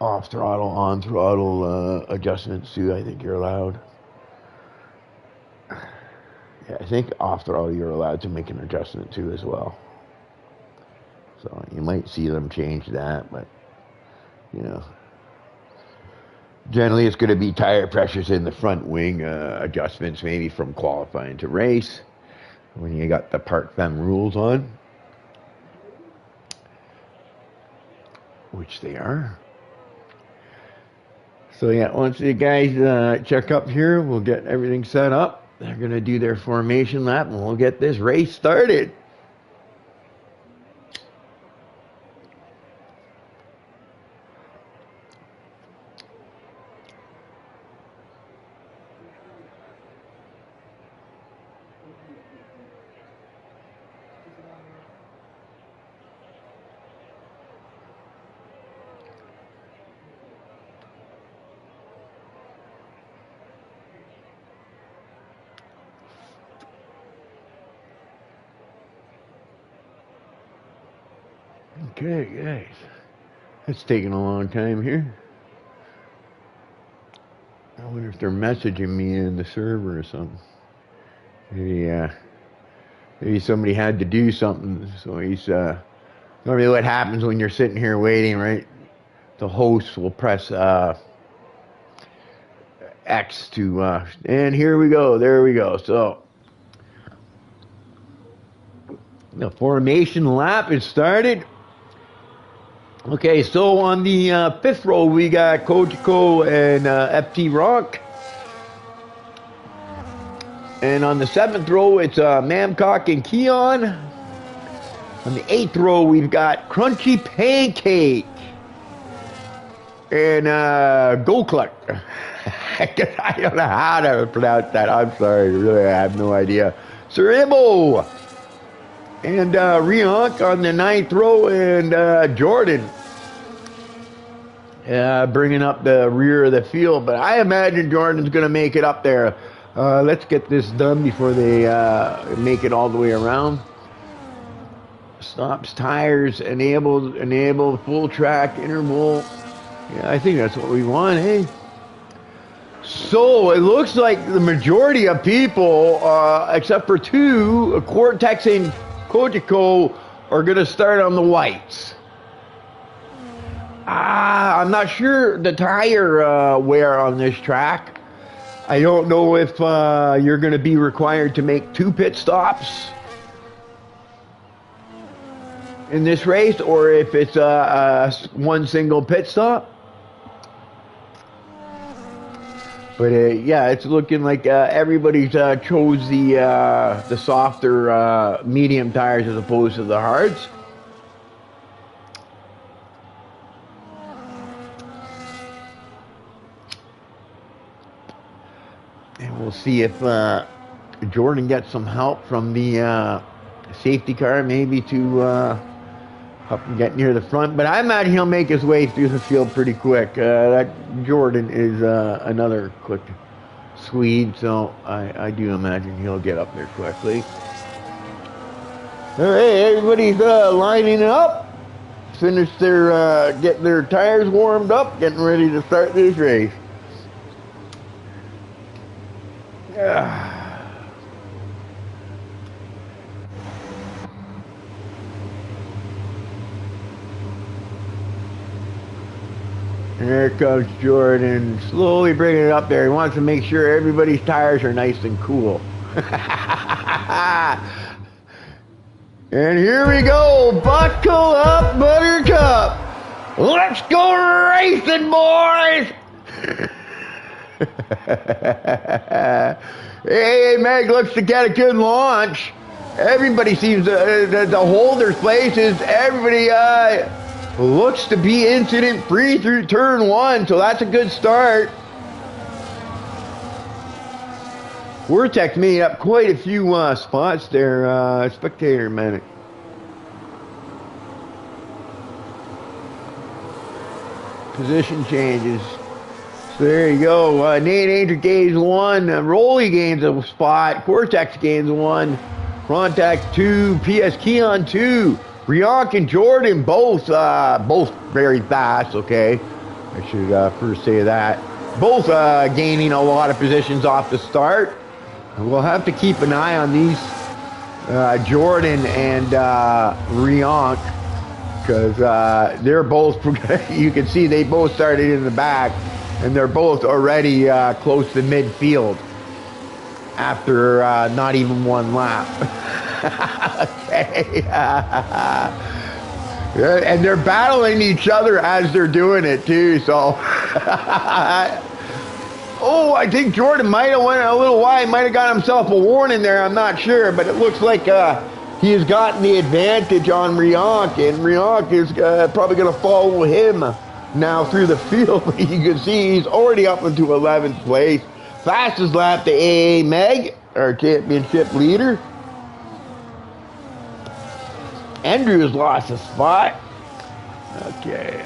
off throttle, on throttle adjustments too. I think you're allowed. Yeah, I think off throttle you're allowed to make an adjustment too as well. So you might see them change that, but you know, generally it's going to be tire pressures in the front wing adjustments, maybe from qualifying to race when you got the Parc Femme rules on, which they are. So yeah, once the guys check up here, we'll get everything set up. They're going to do their formation lap and we'll get this race started. Okay, guys. It's taking a long time here. I wonder if they're messaging me in the server or something. Maybe somebody had to do something. So he's normally what happens when you're sitting here waiting, right? The host will press X to and here we go. There we go. So the formation lap is started. Okay, so on the fifth row, we got Kojiko and FT Rock. And on the seventh row, it's Mamcock and Keon. On the eighth row, we've got Crunchy Pancake and Goklut. I don't know how to pronounce that. I'm sorry, really, I have no idea. Cerebo. And Rionk on the ninth row, and Jordan bringing up the rear of the field. But I imagine Jordan's going to make it up there. Let's get this done before they make it all the way around. Stops, tires, enable, full track, interval. Yeah, I think that's what we want, eh? So it looks like the majority of people, except for two, Cortex and Kojiko, are going to start on the whites. I'm not sure the tire wear on this track. I don't know if you're going to be required to make 2 pit stops in this race, or if it's one single pit stop. But yeah, it's looking like everybody's chose the softer medium tires as opposed to the hards. And we'll see if Jordan gets some help from the safety car, maybe to help him get near the front. But I imagine he'll make his way through the field pretty quick. That Jordan is another quick Swede, so I do imagine he'll get up there quickly. All right, everybody's lining up. Finished their getting their tires warmed up, getting ready to start this race. There comes Jordan, slowly bringing it up there. He wants to make sure everybody's tires are nice and cool. And here we go. Buckle up, Buttercup. Let's go racing, boys. Hey, Meg looks to get a good launch. Everybody seems to hold their places. Everybody looks to be incident-free through turn one, so that's a good start. Vortex made up quite a few spots there, spectator minute. Position changes. So there you go. Nate Angel gains one. Rolly gains a spot. Cortex gains one. Frontex 2. PS Keon 2. Brianc and Jordan both very fast, okay? I should first say that. Both gaining a lot of positions off the start. We'll have to keep an eye on these Jordan and Brianc, because they're both, you can see they both started in the back, and they're both already close to midfield after not even one lap. Okay. And they're battling each other as they're doing it too, so oh, I think Jordan might have went a little wide, might have got himself a warning there, I'm not sure, but it looks like he has gotten the advantage on Brianc, and Brianc is probably going to follow him now through the field. You can see he's already up into 11th place. Fastest lap to AA Meg, our championship leader. Andrews lost a spot. Okay.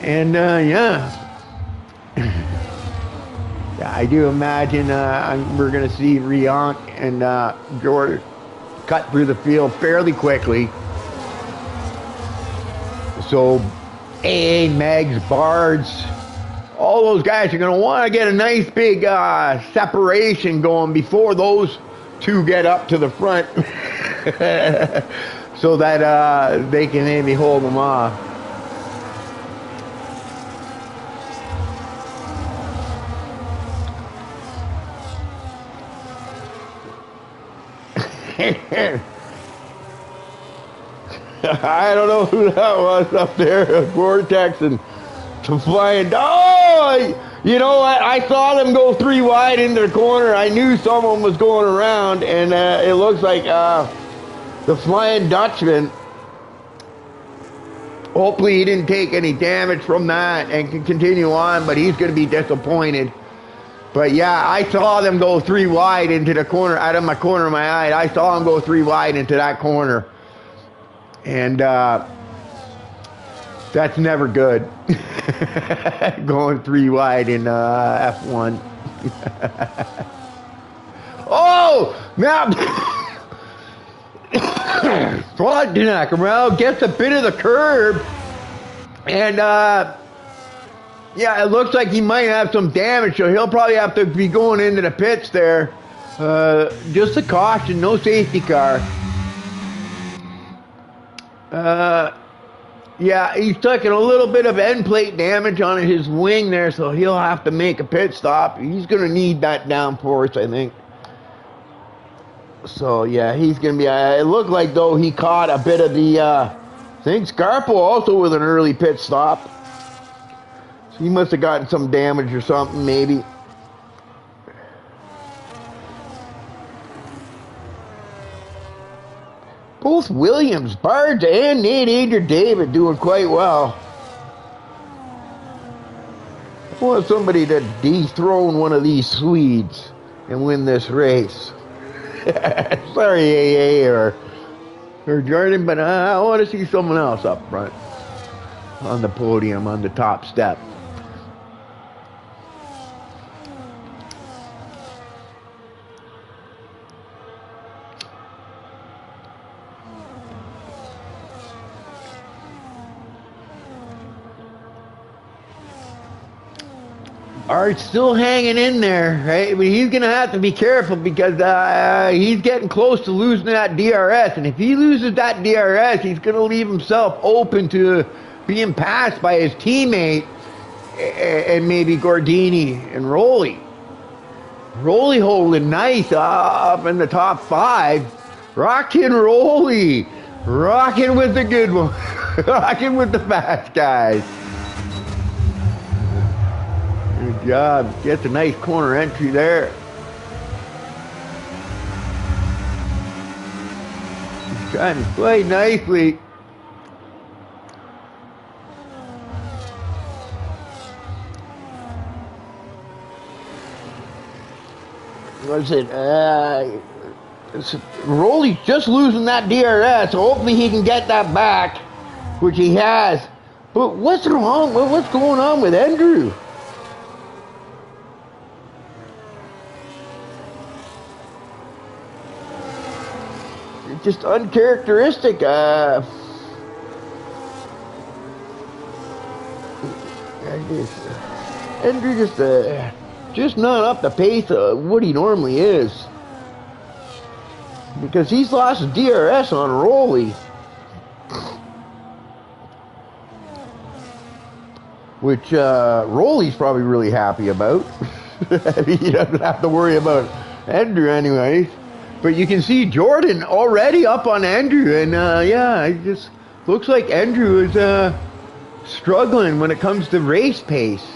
And yeah. Yeah, I do imagine we're going to see Brianc and Jordan cut through the field fairly quickly. So AA, Megs, Bards, all those guys are going to want to get a nice big separation going before those two get up to the front so that they can maybe hold them off. I don't know who that was up there, Vortex and flying. Oh, you know what? I saw them go three wide into the corner. I knew someone was going around, and it looks like the Flying Dutchman. Hopefully he didn't take any damage from that and can continue on, but he's going to be disappointed. But yeah, I saw them go three wide into the corner, out of my corner of my eye. I saw them go three wide into that corner. And that's never good. Going three wide in F1. Oh! Now, Frontenac around gets a bit of the curb. And, yeah, it looks like he might have some damage, so he'll probably have to be going into the pits there. Just a caution, no safety car. Yeah, he's taking a little bit of end plate damage on his wing there, so he'll have to make a pit stop. He's going to need that downforce, I think. So, yeah, he's going to be... it looked like, though, he caught a bit of the I think Scarpo also with an early pit stop. So he must have gotten some damage or something, maybe. Both Williams, Barge, and Nate Adrian David doing quite well. I want somebody to dethrone one of these Swedes and win this race. Sorry, AA or Jordan, but I want to see someone else up front on the podium, on the top step. Art's still hanging in there, right? But he's going to have to be careful because he's getting close to losing that DRS. And if he loses that DRS, he's going to leave himself open to being passed by his teammate and maybe Gordini and Rolly. Rolly holding nice up in the top 5. Rockin' Rolly. Rocking with the good one. Rocking with the fast guys. Good job. Gets a nice corner entry there. He's trying to play nicely. What's it? Rolly's just losing that DRS, so hopefully he can get that back, which he has. But what's wrong? What's going on with Andrew? Just uncharacteristic. Andrew just not up the pace of what he normally is, because he's lost his DRS on Rolly, which Rolly's probably really happy about. He doesn't have to worry about Andrew anyways. But you can see Jordan already up on Andrew, and yeah, it just looks like Andrew is struggling when it comes to race pace.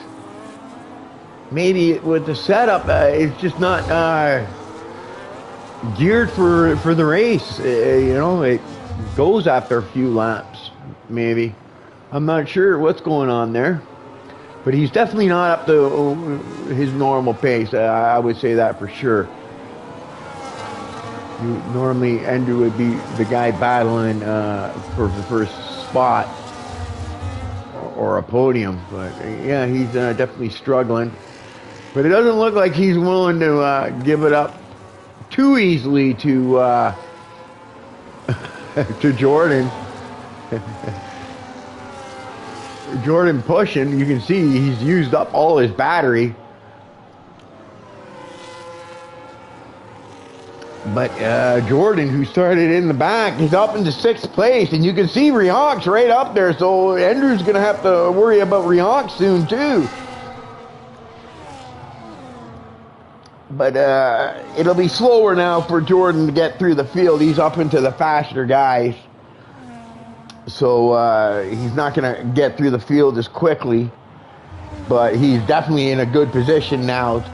Maybe with the setup, it's just not geared for the race. You know, it goes after a few laps, maybe. I'm not sure what's going on there, but he's definitely not up to his normal pace. I would say that for sure. Normally, Andrew would be the guy battling for the first spot or a podium. But yeah, he's definitely struggling. But it doesn't look like he's willing to give it up too easily to to Jordan. Jordan pushing. You can see he's used up all his battery. But Jordan, who started in the back, is up into 6th place. And you can see Rionc's right up there. So Andrew's going to have to worry about Rionc soon, too. But it'll be slower now for Jordan to get through the field. He's up into the faster guys. So he's not going to get through the field as quickly. But he's definitely in a good position now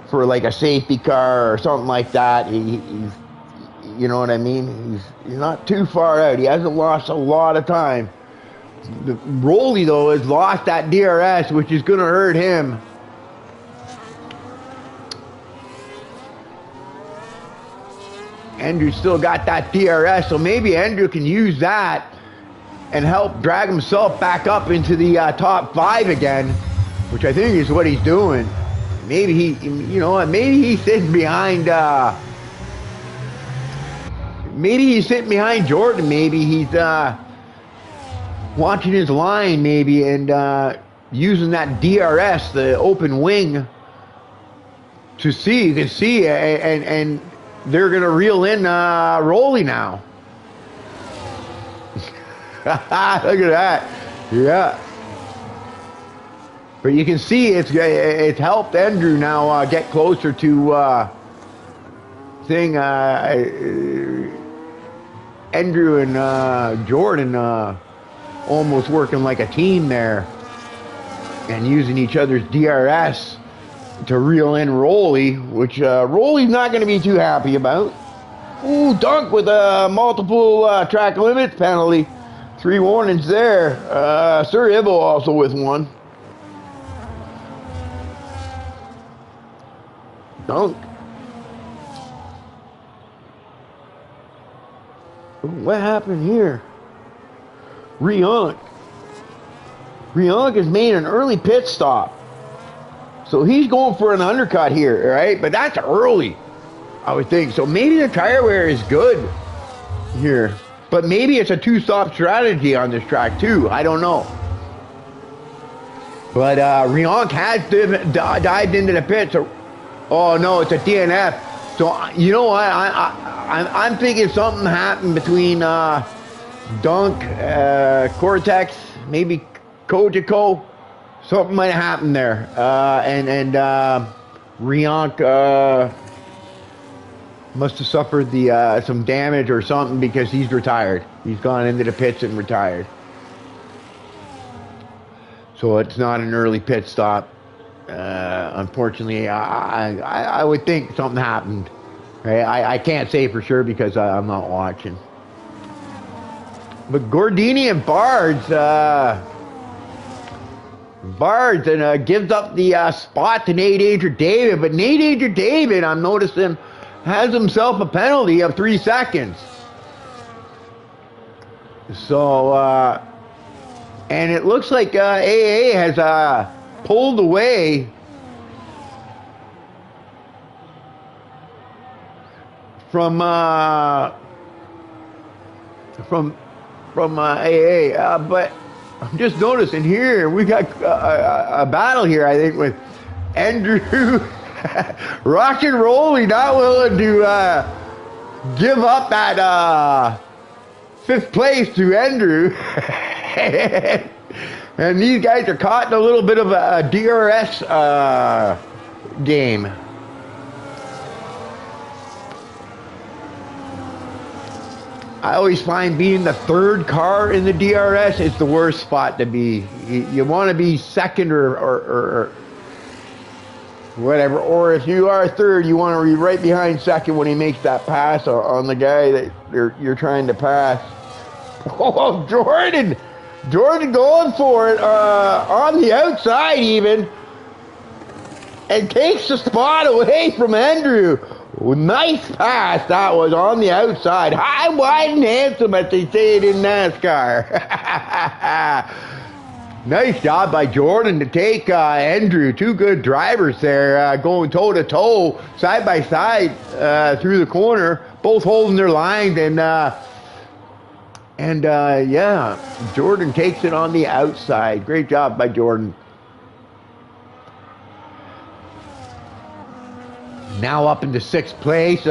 for like a safety car or something like that. He's, you know what I mean? He's not too far out. He hasn't lost a lot of time. Rolly, though, has lost that DRS, which is going to hurt him. Andrew still got that DRS, so maybe Andrew can use that and help drag himself back up into the top 5 again, which I think is what he's doing. Maybe he, you know, maybe he's sitting behind, maybe he's sitting behind Jordan. Maybe he's watching his line, maybe, and using that DRS, the open wing, to see. You can see, and they're gonna reel in Rolly now. Look at that, yeah. But you can see it's helped Andrew now get closer to Andrew and Jordan almost working like a team there and using each other's DRS to reel in Rolly, which Rolly's not going to be too happy about. Ooh, Dunk with a multiple track limits penalty. 3 warnings there. Sir Ivo also with one. Dunk. What happened here? Rionk has made an early pit stop. So he's going for an undercut here, right? But that's early, I would think. So maybe the tire wear is good here. But maybe it's a 2-stop strategy on this track too. I don't know. But Rionk has dived into the pit. So, oh no, it's a DNF. So you know what? I'm thinking something happened between Dunk, Cortex, maybe Kojiko. Something might have happened there. And Rionk must have suffered some damage or something because he's retired. He's gone into the pits and retired. So it's not an early pit stop. Unfortunately, I would think something happened. Right? I can't say for sure because I'm not watching. But Gordini and Bards and gives up the spot to Nate Adrian David. But Nate Adrian David, I'm noticing, has himself a penalty of 3 seconds. So, and it looks like AA has pulled away from AA, but I'm just noticing here we got a battle here. I think with Andrew Rock and Rolly not willing to give up that 5th place to Andrew, and these guys are caught in a little bit of a DRS game. I always find being the 3rd car in the DRS is the worst spot to be. You want to be 2nd or whatever. Or if you are 3rd, you want to be right behind 2nd when he makes that pass on the guy that you're trying to pass. Oh, Jordan going for it on the outside even. And takes the spot away from Andrew. Nice pass that was on the outside. High, wide, and handsome, as they say it in NASCAR. Nice job by Jordan to take Andrew. 2 good drivers there going toe-to-toe, side-by-side through the corner. Both holding their lines. And yeah, Jordan takes it on the outside. Great job by Jordan. Now up into 6th place.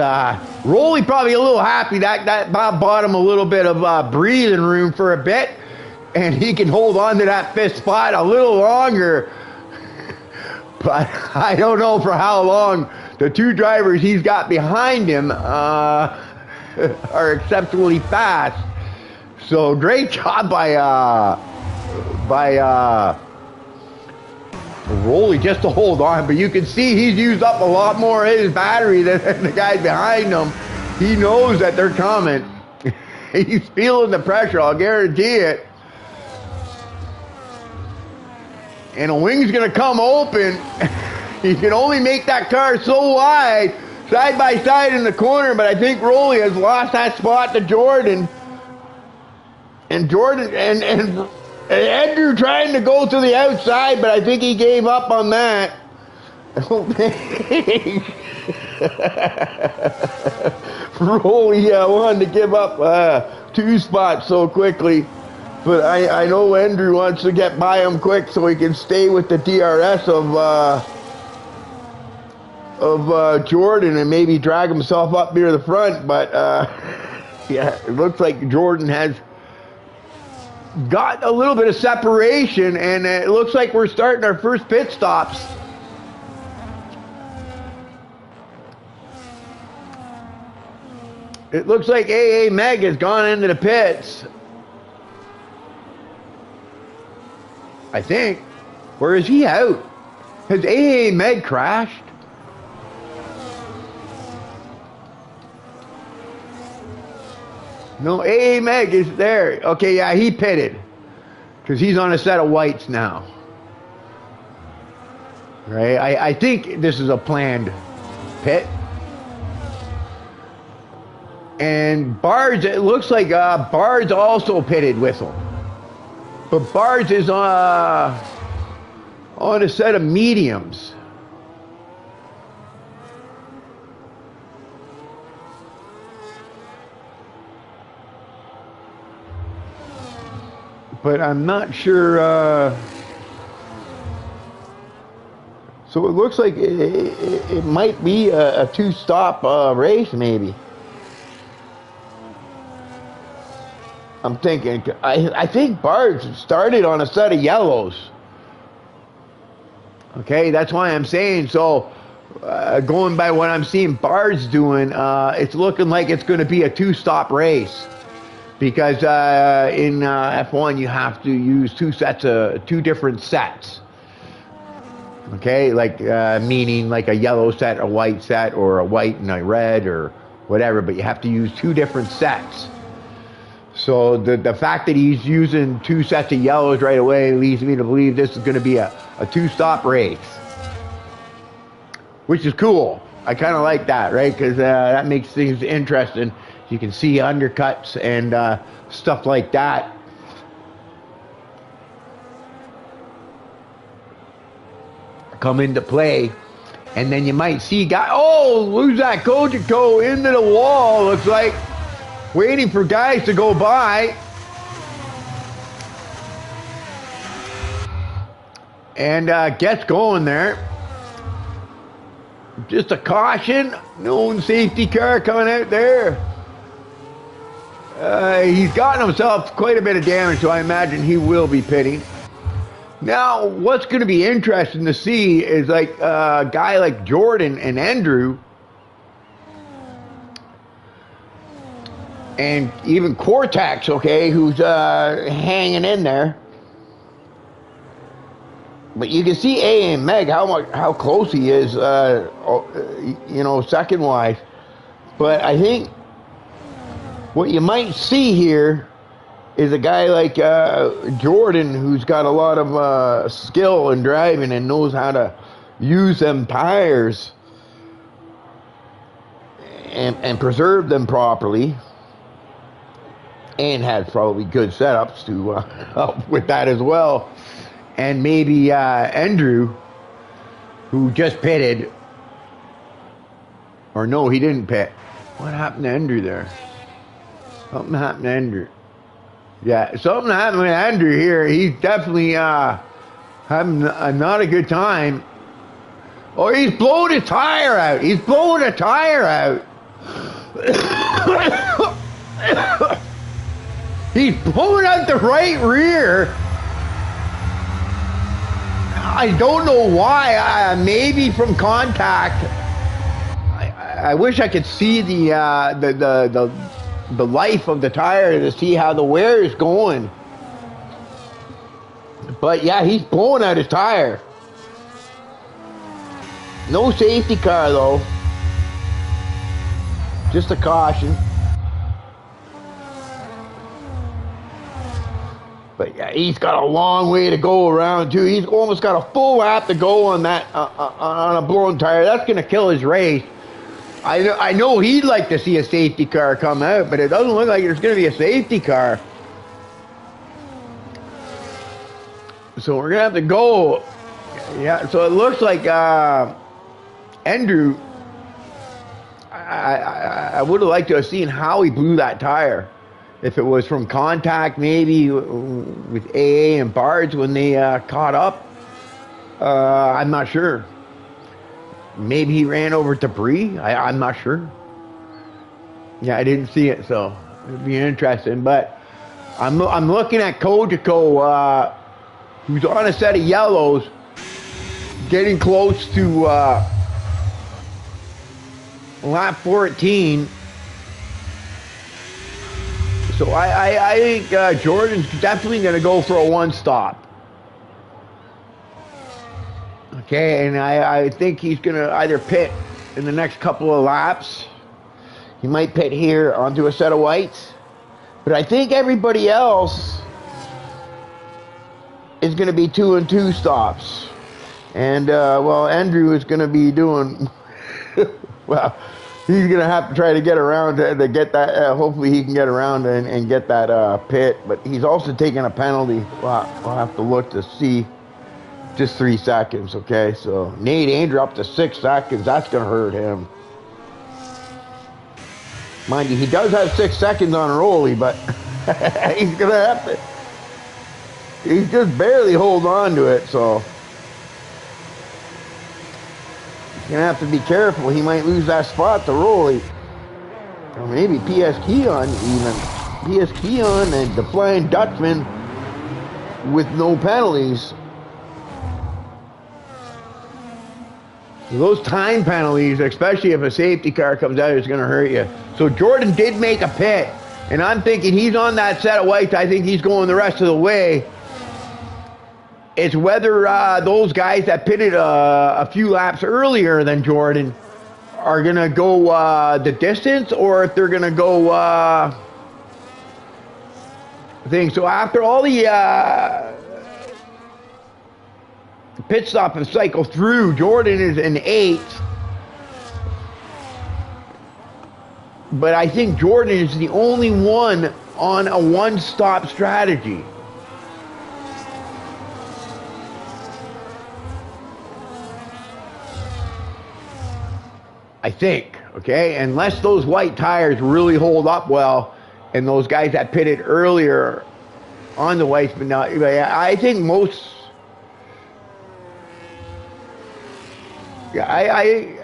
Rolly probably a little happy that bought him a little bit of breathing room for a bit, and he can hold on to that 5th spot a little longer. But I don't know for how long. The 2 drivers he's got behind him are exceptionally fast. So great job by Rolly just to hold on, but you can see he's used up a lot more of his battery than the guys behind him. He knows that they're coming. He's feeling the pressure, I'll guarantee it. And a wing's gonna come open. He can only make that car so wide, side by side in the corner, but I think Rolly has lost that spot to Jordan. And Jordan and Andrew trying to go to the outside, but I think he gave up on that. Rolly wanted to give up 2 spots so quickly. But I know Andrew wants to get by him quick so he can stay with the DRS of Jordan and maybe drag himself up near the front. But yeah, it looks like Jordan has got a little bit of separation, and it looks like we're starting our first pit stops. It looks like AA Meg has gone into the pits. I think. Or is he out? Has AA Meg crashed? No, AA Meg is there. Okay, yeah, he pitted. Because he's on a set of whites now. Right? I think this is a planned pit. And Bards, it looks like Bards also pitted with him. But Bards is on a set of mediums. But I'm not sure. So it looks like it might be a two-stop race, maybe. I'm thinking. I think Bards started on a set of yellows. Okay, that's why I'm saying so. Going by what I'm seeing Bards doing, it's looking like it's going to be a two-stop race. Because in F1 you have to use two different sets. Okay, like meaning like a yellow set, a white set, or a white and a red, or whatever. But you have to use two different sets. So the fact that he's using two sets of yellows right away leads me to believe this is going to be a two-stop race, which is cool. I kind of like that, right? Because that makes things interesting. You can see undercuts and stuff like that. Come into play. And then you might see guys, oh, lose that Kojiko into the wall. Looks like waiting for guys to go by. And gets going there. Just a caution. No safety car coming out there. He's gotten himself quite a bit of damage, so I imagine he will be pitting. Now, what's going to be interesting to see is like a guy like Jordan and Andrew, and even Cortex, okay, who's hanging in there. But you can see A and Meg how close he is, you know, second wise. But I think what you might see here is a guy like Jordan, who's got a lot of skill in driving and knows how to use them tires and preserve them properly, and has probably good setups to help with that as well. And maybe Andrew, who just pitted, or no, he didn't pit. What happened to Andrew there? Something happened to Andrew. Yeah, something happened with Andrew here. He's definitely having not a good time. Oh, he's blowing his tire out. He's blowing a tire out. He's blowing out the right rear. I don't know why. Maybe from contact. I wish I could see the life of the tire to see how the wear is going. But yeah, he's blowing out his tire. No safety car though. Just a caution. But yeah, he's got a long way to go around too. He's almost got a full lap to go on that on a blown tire. That's gonna kill his race. I know he'd like to see a safety car come out, but it doesn't look like there's gonna be a safety car. So we're gonna have to go. Yeah. So it looks like Andrew. I would have liked to have seen how he blew that tire. If it was from contact, maybe with AA and Bards when they caught up. I'm not sure. Maybe he ran over to Prix. I'm not sure. Yeah, I didn't see it, so it'd be interesting. But I'm looking at Kojiko, who's on a set of yellows, getting close to lap 14. So I think Jordan's definitely going to go for a one-stop. Okay, and I think he's going to either pit in the next couple of laps. He might pit here onto a set of whites. But I think everybody else is going to be 2 and 2 stops. And, well, Andrew is going to be doing, well, he's going to have to try to get around to get that. Hopefully he can get around and get that pit. But he's also taking a penalty. We'll have to look to see. Just 3 seconds, okay? So Nate Andrew up to 6 seconds. That's going to hurt him. Mind you, he does have 6 seconds on Rolly, but he's going to have to. He's just barely holding on to it, so. He's going to have to be careful. He might lose that spot to Rolly. Or maybe PS Keon even. PS Keon and the Flying Dutchman with no penalties. Those time penalties, especially if a safety car comes out, is going to hurt you. So Jordan did make a pit, and I'm thinking he's on that set of whites. I think he's going the rest of the way. It's whether those guys that pitted a few laps earlier than Jordan are going to go the distance, or if they're going to go thing. So after all the pit stop and cycle through, Jordan is in 8th. But I think Jordan is the only one on a one-stop strategy. I think, okay? Unless those white tires really hold up well, and those guys that pitted earlier on the whites, but not, I think most. Yeah,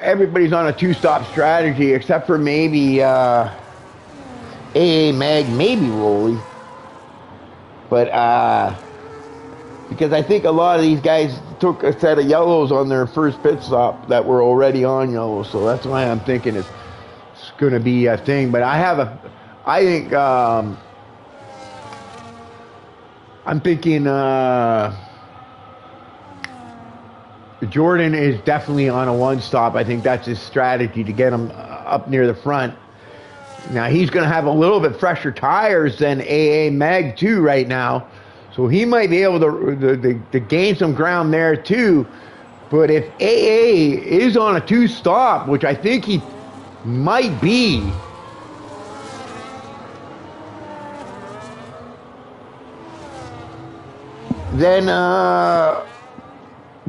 everybody's on a 2-stop strategy except for maybe AA Mag, maybe Rolly. But because I think a lot of these guys took a set of yellows on their first pit stop that were already on yellow, so that's why I'm thinking it's going to be a thing. But I think I'm thinking Jordan is definitely on a one-stop. I think that's his strategy to get him up near the front. Now, he's going to have a little bit fresher tires than AA Mag, too, right now. So he might be able to gain some ground there, too. But if AA is on a 2-stop, which I think he might be, then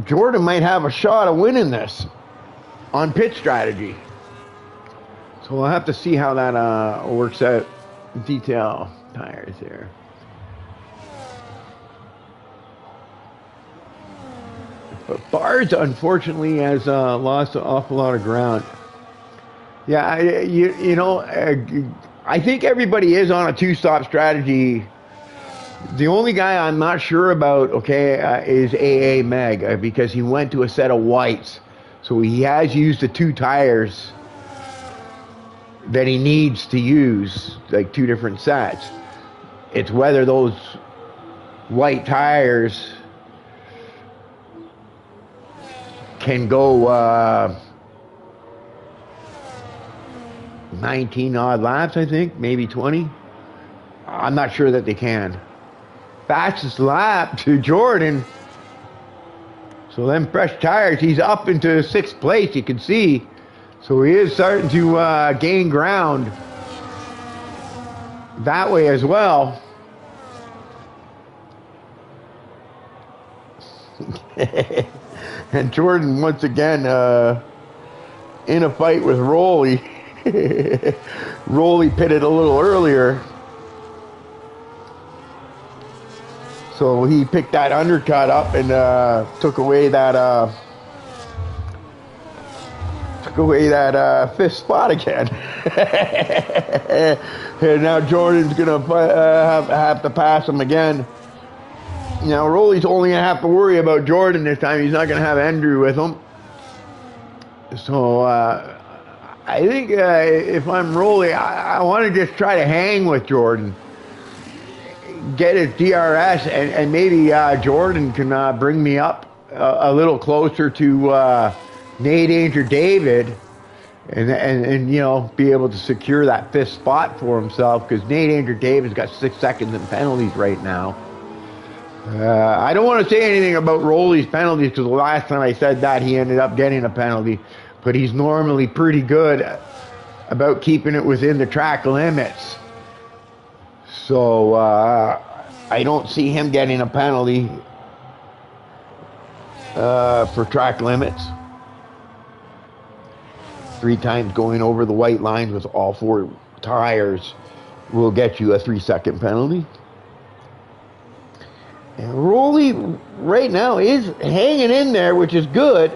Jordan might have a shot of winning this on pit strategy. So we'll have to see how that works out. Detail tires here. But Bards, unfortunately, has lost an awful lot of ground. Yeah, I think everybody is on a 2-stop strategy. The only guy I'm not sure about, is AA Mag, because he went to a set of whites. So he has used the 2 tires that he needs to use, like 2 different sets. It's whether those white tires can go 19 odd laps, I think, maybe 20. I'm not sure that they can. Fastest lap to Jordan. So then fresh tires, he's up into 6th place, you can see. So he is starting to gain ground that way as well. And Jordan, once again, in a fight with Rolly. Rolly pitted a little earlier. So he picked that undercut up and took away that 5th spot again. And now Jordan's gonna have to pass him again. Now Rolly's only gonna have to worry about Jordan this time. He's not gonna have Andrew with him. So I think if I'm Rolly, I want to just try to hang with Jordan. Get his DRS, and maybe Jordan can bring me up a little closer to Nate Danger David, and you know, be able to secure that 5th spot for himself, because Nate Danger David's got 6 seconds in penalties right now. I don't want to say anything about Rolly's penalties, because the last time I said that, he ended up getting a penalty, but he's normally pretty good about keeping it within the track limits. So I don't see him getting a penalty for track limits. 3 times going over the white lines with all 4 tires will get you a 3-second penalty. And Rolly right now is hanging in there, which is good.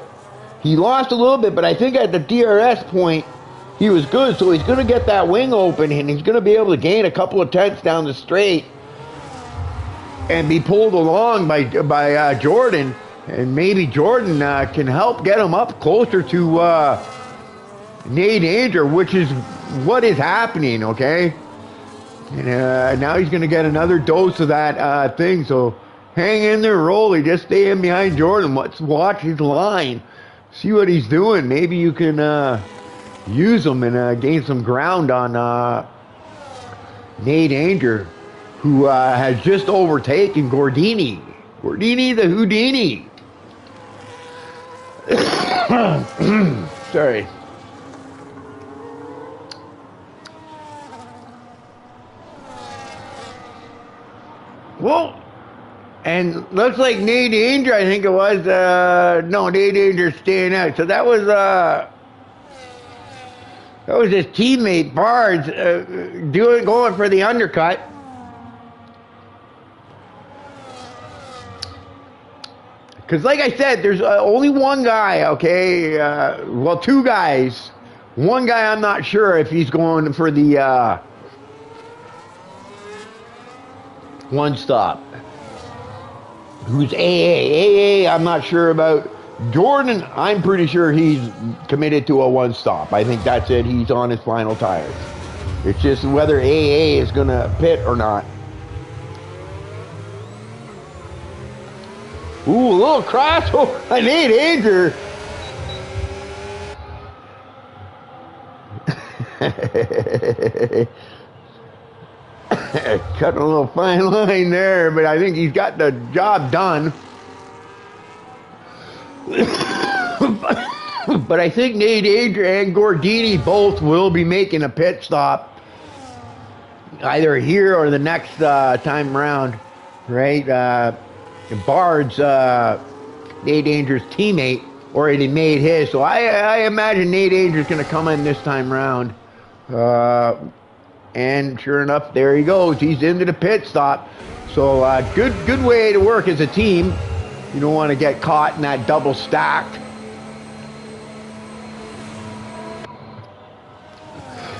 He lost a little bit, but I think at the DRS point, he was good, so he's going to get that wing open, and he's going to be able to gain a couple of tenths down the straight and be pulled along by Jordan, and maybe Jordan can help get him up closer to Nate Danger, which is what is happening, okay? And now he's going to get another dose of that thing, so hang in there, Rolly. Just stay in behind Jordan. Let's watch his line. See what he's doing. Maybe you can use him and gain some ground on Nate Danger, who has just overtaken Gordini. Gordini the Houdini. Sorry. Well, and looks like Nate Danger, I think it was, no, Nate Danger staying out. So that was his teammate, Bards, going for the undercut. Because like I said, there's only one guy, okay? Well, 2 guys. One guy, I'm not sure if he's going for the one stop. Who's AA? I'm not sure about. Jordan, I'm pretty sure he's committed to a one stop. I think that's it. He's on his final tires. It's just whether AA is going to pit or not. Ooh, a little crossover. I need Danger. Cutting a little fine line there, but I think he's got the job done. But I think Nate Danger and Gordini both will be making a pit stop, either here or the next time around, right? Bard's Nate Danger's teammate already made his, so I imagine Nate Danger's going to come in this time around. And sure enough, there he goes. He's into the pit stop. So good way to work as a team. You don't want to get caught in that double stack.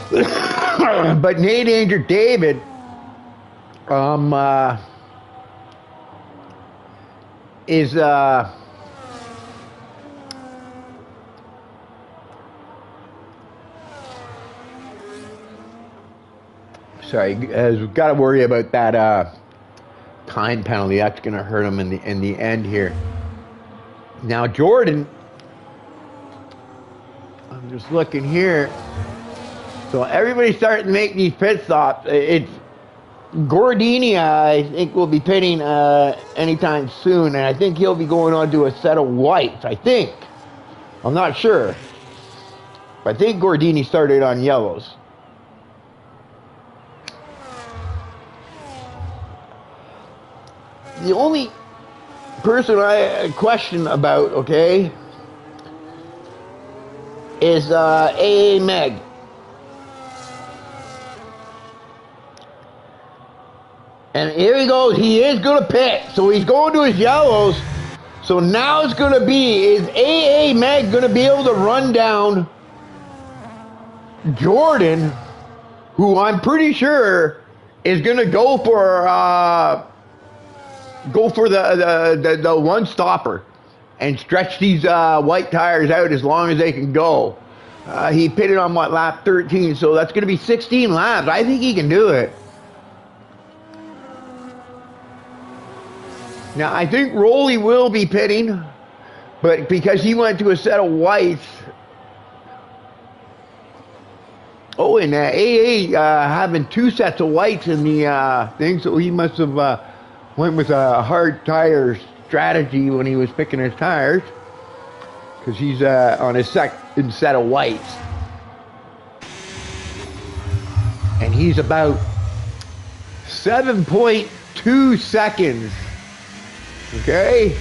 But Nate Danger David is sorry, has got to worry about that time penalty. That's going to hurt him in the end here. Now Jordan, I'm just looking here. So everybody's starting to make these pit stops. It's Gordini, I think, will be pitting anytime soon, and I think he'll be going on to a set of whites, I think. I'm not sure. I think Gordini started on yellows. The only person I question about, okay, is AA Meg. And here he goes. He is going to pit. So he's going to his yellows. So now it's going to be, is AA Meg going to be able to run down Jordan, who I'm pretty sure is going to go for the one stopper and stretch these white tires out as long as they can go. He pitted on what, lap 13, so that's going to be 16 laps. I think he can do it. Now I think Rolly will be pitting. But because he went to a set of whites. Oh, and AA having 2 sets of whites in the thing, so he must have went with a hard tire strategy when he was picking his tires, because he's on his second set of whites. And he's about 7.2 seconds. Okay?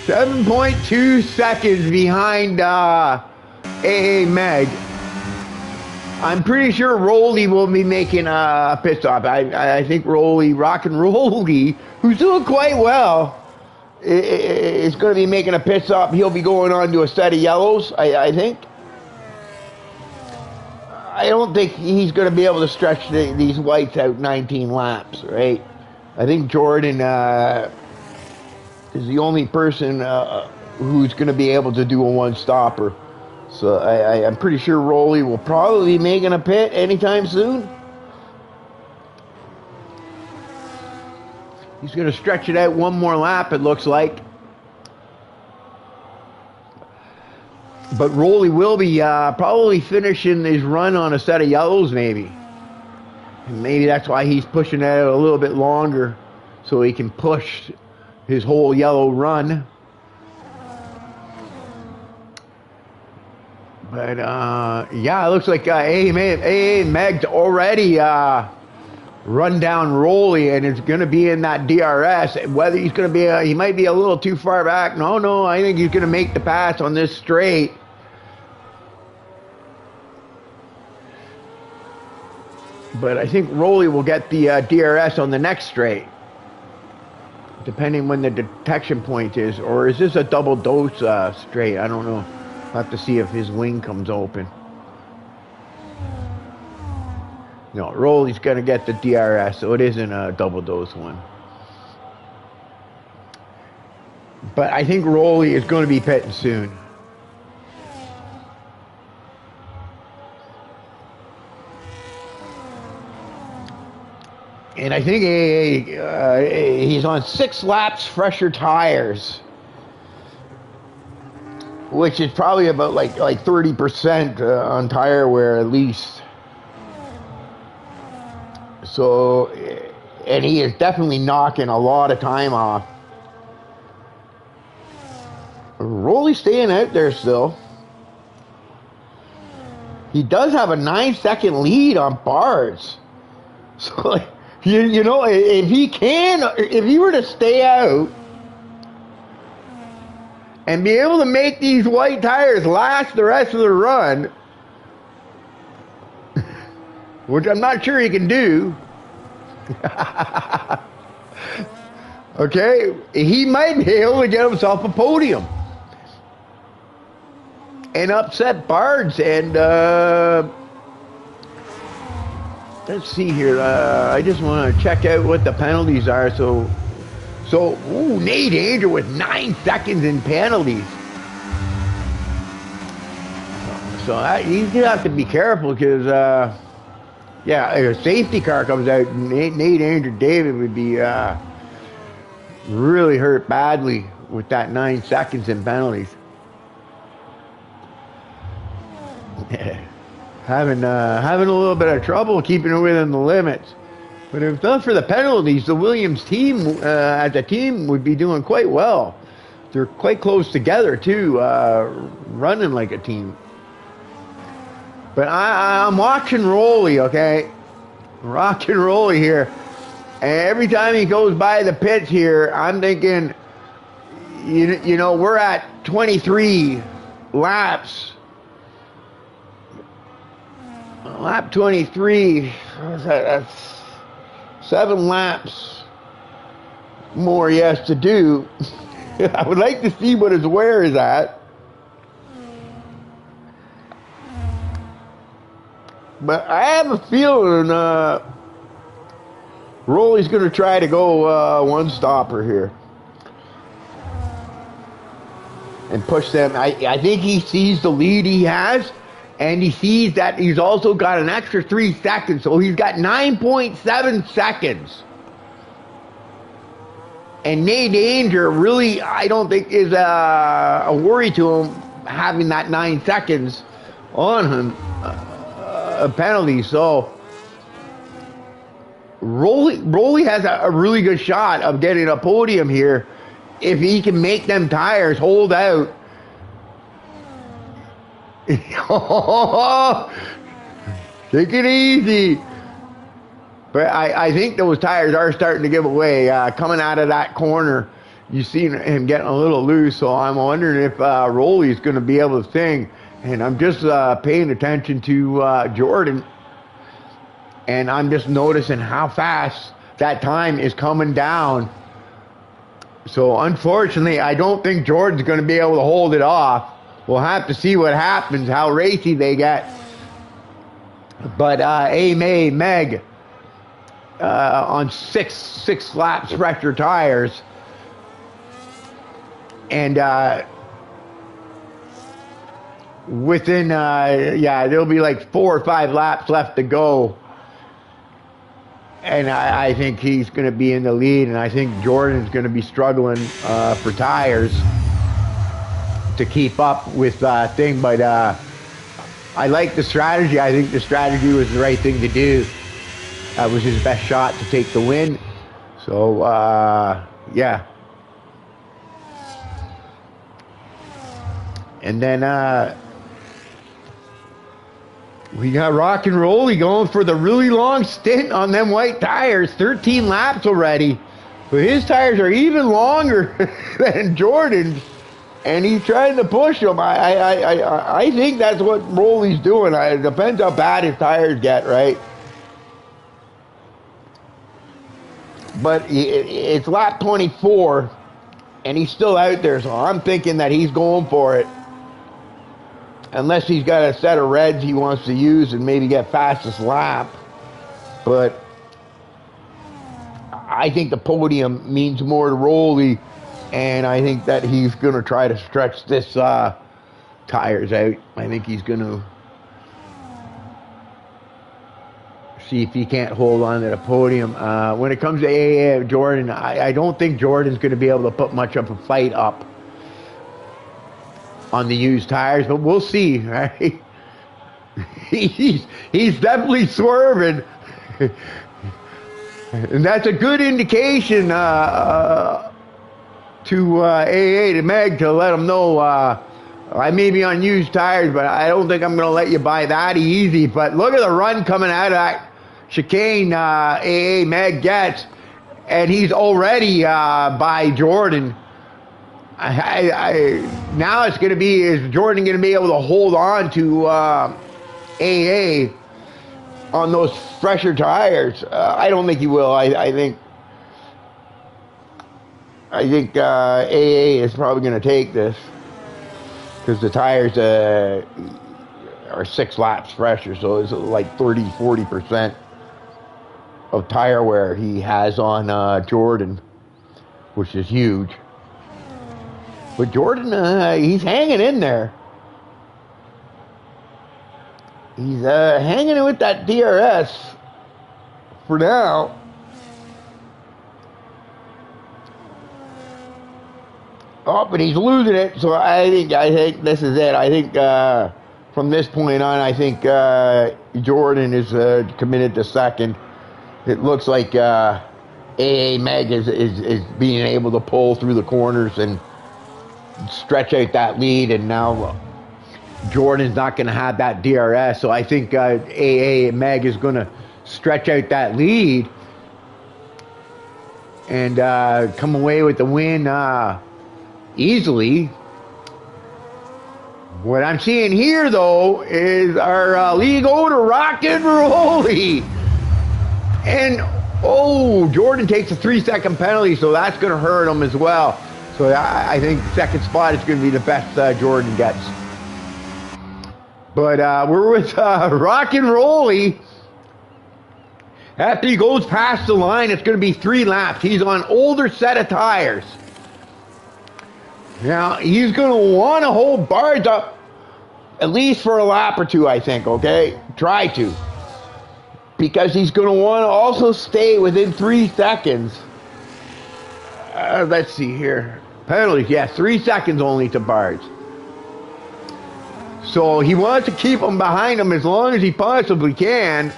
7.2 seconds behind AA Meg. I'm pretty sure Rolly will be making a pit stop. I think Rolly, Rockin' Rolly, who's doing quite well, is going to be making a pit stop. He'll be going on to a set of yellows, I think. I don't think he's going to be able to stretch these whites out 19 laps, right? I think Jordan is the only person who's going to be able to do a one-stopper. So I'm pretty sure Rolly will probably be making a pit anytime soon. He's going to stretch it out one more lap, it looks like. But Rolly will be probably finishing his run on a set of yellows, maybe. And maybe that's why he's pushing it out a little bit longer, so he can push his whole yellow run. But, yeah, it looks like AA Meg's already run down Rolly, and it's going to be in that DRS. Whether he's going to be, he might be a little too far back. No, I think he's going to make the pass on this straight. But I think Rolly will get the DRS on the next straight, depending when the detection point is. Or is this a double dose straight? I don't know. I'll have to see if his wing comes open. No, Rolly's going to get the DRS, so it isn't a double dose one. But I think Rolly is going to be pitting soon. And I think he's on 6 laps fresher tires, which is probably about like 30% on tire wear at least. So, and he is definitely knocking a lot of time off. Rolly staying out there still. He does have a 9-second lead on Bards. So, you know, if he were to stay out and be able to make these white tires last the rest of the run, which I'm not sure he can do, okay, he might be able to get himself a podium and upset Bards. And let's see here. I just want to check out what the penalties are. So Nate Andrew with 9 seconds in penalties. So he's gonna have to be careful, because yeah, if a safety car comes out, Nate Andrew David would be really hurt badly with that 9 seconds in penalties. Having a little bit of trouble keeping it within the limits. But if not for the penalties, the Williams team as a team would be doing quite well. They're quite close together too, running like a team. But I'm watching Rolly, okay? Rockin' Rolly here. And every time he goes by the pits here, I'm thinking, you know, we're at 23 laps. Lap 23, that's 7 laps more he has to do. I would like to see what his wear is at. But I have a feeling Rolly's going to try to go one stopper here and push them. I think he sees the lead he has, and he sees that he's also got an extra 3 seconds, so he's got 9.7 seconds. And Nate Danger really, I don't think, is a worry to him having that 9 seconds on him, a penalty. So Rolly has a really good shot of getting a podium here if he can make them tires hold out. Take it easy. But I think those tires are starting to give away. Coming out of that corner, you see him getting a little loose, so I'm wondering if Rolly's going to be able to sing. And I'm just paying attention to Jordan, and I'm just noticing how fast that time is coming down. So unfortunately, I don't think Jordan's going to be able to hold it off. We'll have to see what happens, how racy they get. But Meg on six laps fresher tires, and within there'll be like 4 or 5 laps left to go, and I think he's going to be in the lead, and I think Jordan's going to be struggling for tires to keep up with thing. But I like the strategy. I think the strategy was the right thing to do. That was his best shot to take the win. So, yeah. And then we got Rock and Rolly going for the really long stint on them white tires. 13 laps already. But his tires are even longer than Jordan's. And he's trying to push them. I think that's what Rolly's doing. It depends how bad his tires get, right? But it's lap 24, and he's still out there, so I'm thinking that he's going for it. Unless he's got a set of reds he wants to use and maybe get fastest lap. But I think the podium means more to Rolly, and I think that he's going to try to stretch this tires out. I think he's going to see if he can't hold on to the podium. When it comes to AA Jordan, I don't think Jordan's going to be able to put much of a fight up on the used tires, but we'll see, right? He's definitely swerving. And that's a good indication to AA, to Meg, to let them know I may be on used tires, but I don't think I'm going to let you buy that easy. But look at the run coming out of that chicane AA Meg gets, and he's already by Jordan. Now it's going to be, is Jordan going to be able to hold on to AA on those fresher tires? I don't think he will. I think AA is probably going to take this because the tires are 6 laps fresher, so it's like 30-40% of tire wear he has on Jordan, which is huge. But Jordan, he's hanging in there. He's hanging in with that DRS for now. Oh, but he's losing it, so I think this is it. I think from this point on, I think Jordan is committed to second. It looks like AA Meg is being able to pull through the corners and stretch out that lead, and now Jordan's not going to have that DRS, so I think AA Meg is going to stretch out that lead and come away with the win easily. What I'm seeing here, though, is our league owner, Rock and Rolly. And, Jordan takes a 3-second penalty, so that's going to hurt him as well. So I think second spot is going to be the best Jordan gets. But we're with Rock and Rolly. After he goes past the line, it's going to be 3 laps. He's on older set of tires. Now, he's going to want to hold bars up at least for a lap or 2, I think, okay? Try to. Because he's going to want to also stay within 3 seconds let's see here. Penalties, yeah, 3 seconds only to Bards. So he wants to keep him behind him as long as he possibly can,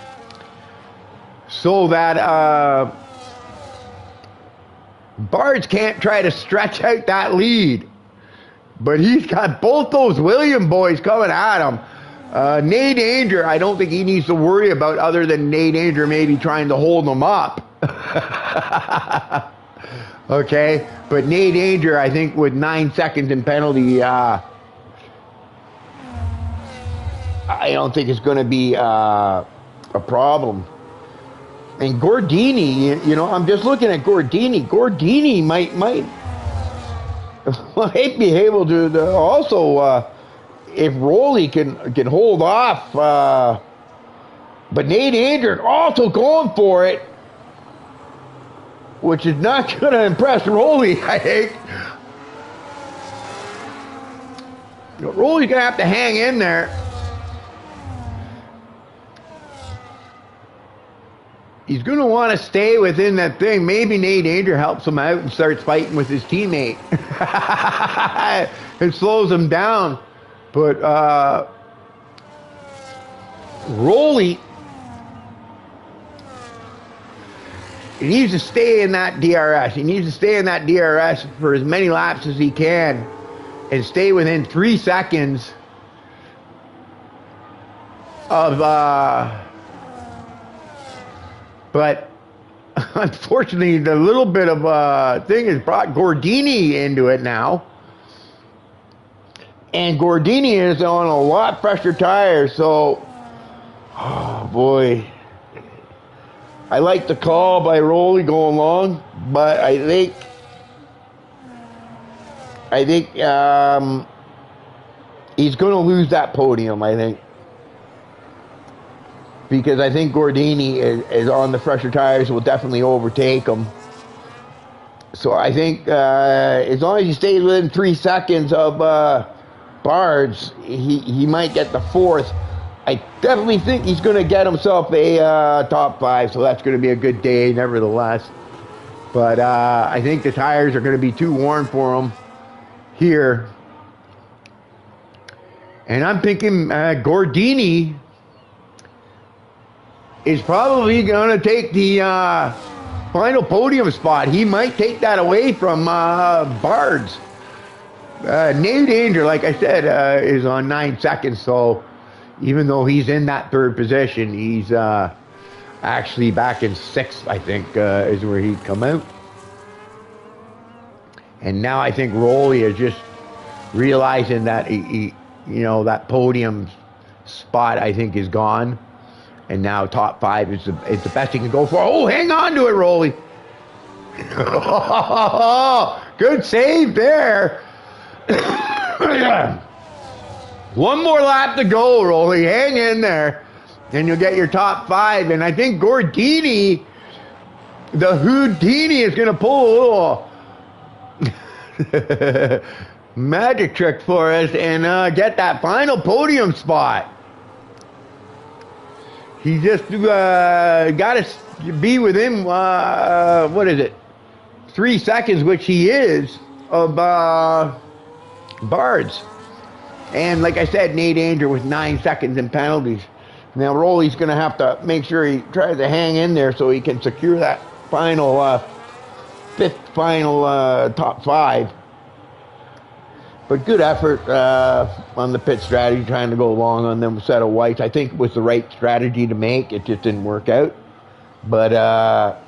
so that Bards can't try to stretch out that lead. But he's got both those William boys coming at him. Nate Danger, I don't think he needs to worry about, other than Nate Danger maybe trying to hold him up. Okay, but Nate Danger, I think with 9 seconds in penalty, I don't think it's going to be a problem. And Gordini, you know, I'm just looking at Gordini. Gordini might be able to also, if Rolly can hold off. But Nate Danger also going for it, which is not going to impress Rolly, I think. Rolly's going to have to hang in there. He's going to want to stay within that thing. Maybe Nate Danger helps him out and starts fighting with his teammate. It slows him down. But Rolly, he needs to stay in that DRS. He needs to stay in that DRS for as many laps as he can and stay within 3 seconds of... But unfortunately, the little bit of thing has brought Gordini into it now. And Gordini is on a lot fresher tires, so, oh boy. I like the call by Rolly going long, but I think he's going to lose that podium, I think. Because I think Gordini is on the fresher tires, will definitely overtake him. So I think as long as he stays within 3 seconds of Bards, he might get the 4th. I definitely think he's going to get himself a top 5, so that's going to be a good day nevertheless. But I think the tires are going to be too worn for him here. And I'm thinking Gordini is probably going to take the final podium spot. He might take that away from Bards. Nate Danger, like I said, is on 9 seconds, so even though he's in that 3rd position, he's actually back in 6th, I think, is where he'd come out. And now I think Rolly is just realizing that he you know, that podium spot, I think, is gone. And now top 5 is the best he can go for. Oh, hang on to it, Rolly. Good save there. One more lap to go, Rolly. Hang in there. And you'll get your top 5. And I think Gordini, the Houdini, is going to pull a little magic trick for us and get that final podium spot. He just got to be within, what is it, 3 seconds, which he is, of Bards. And like I said, Nate Danger with 9 seconds in penalties. Now Rolly's going to have to make sure he tries to hang in there so he can secure that final, 5th final top 5. But good effort on the pit strategy, trying to go long on them set of whites. I think it was the right strategy to make. It just didn't work out. But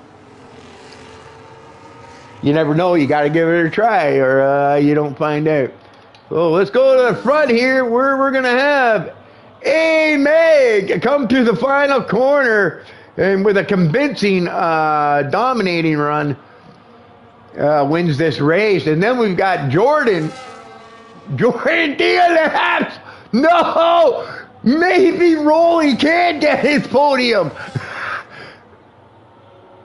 you never know. You got to give it a try, or you don't find out. So let's go to the front here, where we're going to have A-Meg come to the final corner, and with a convincing, dominating run, wins this race. And then we've got Jordan DNFs. No, maybe Rolly can get his podium.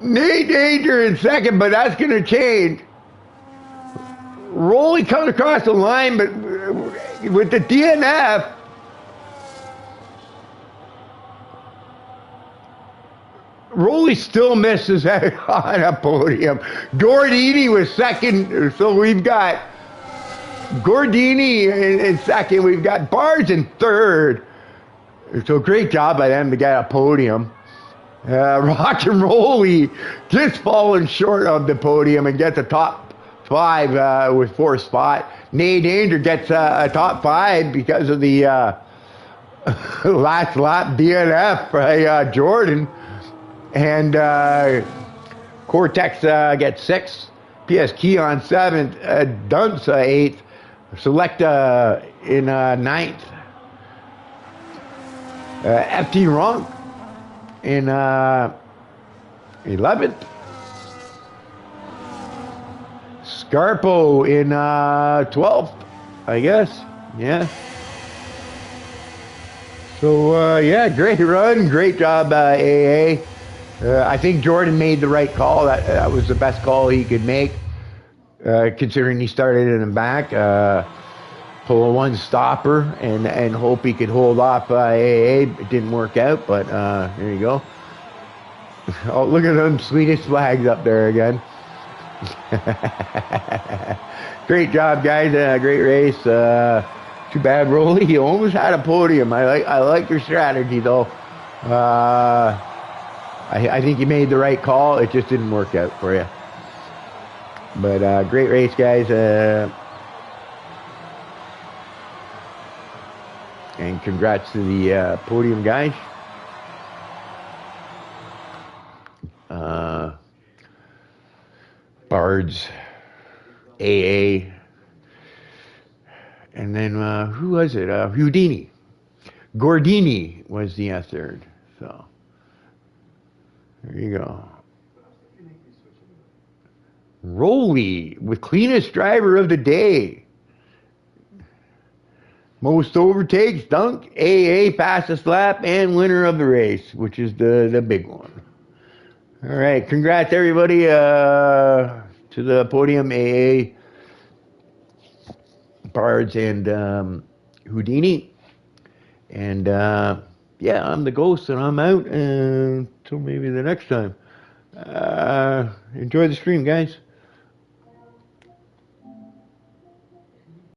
Nate Danger in 2nd, but that's going to change. Rolly comes across the line, but with the DNF, Rolly still misses out on a podium. Gordini was second, so we've got Gordini in second. We've got Bars in third. So great job by them to get a podium. Rock and Rolly just falling short of the podium and gets a top 5 with 4th spot. Nay Danger gets a top 5 because of the last lap DNF by Jordan. And Cortex gets 6th. PS Keon 7th. Dunce 8th. Selecta in 9th. FT Ronk in 11th. Scarpo in 12th, I guess. Yeah. So, yeah, great run. Great job, AA. I think Jordan made the right call. That was the best call he could make, considering he started in the back. Pull a one stopper and hope he could hold off AA. It didn't work out, but there you go. Oh, look at them Swedish flags up there again. Great job, guys. Great race. Too bad, Rolly. You almost had a podium. I like your strategy, though. I think you made the right call. It just didn't work out for you. But great race, guys. And congrats to the podium guys. Bards, AA, and then who was it? Houdini. Gordini was the third. So there you go. Rolly with cleanest driver of the day. Most overtakes, Dunk, AA, fastest lap, and winner of the race, which is the big one. All right, congrats everybody to the podium, AA, Bards, and Houdini. And yeah, I'm the Ghost, and I'm out until maybe the next time. Enjoy the stream, guys.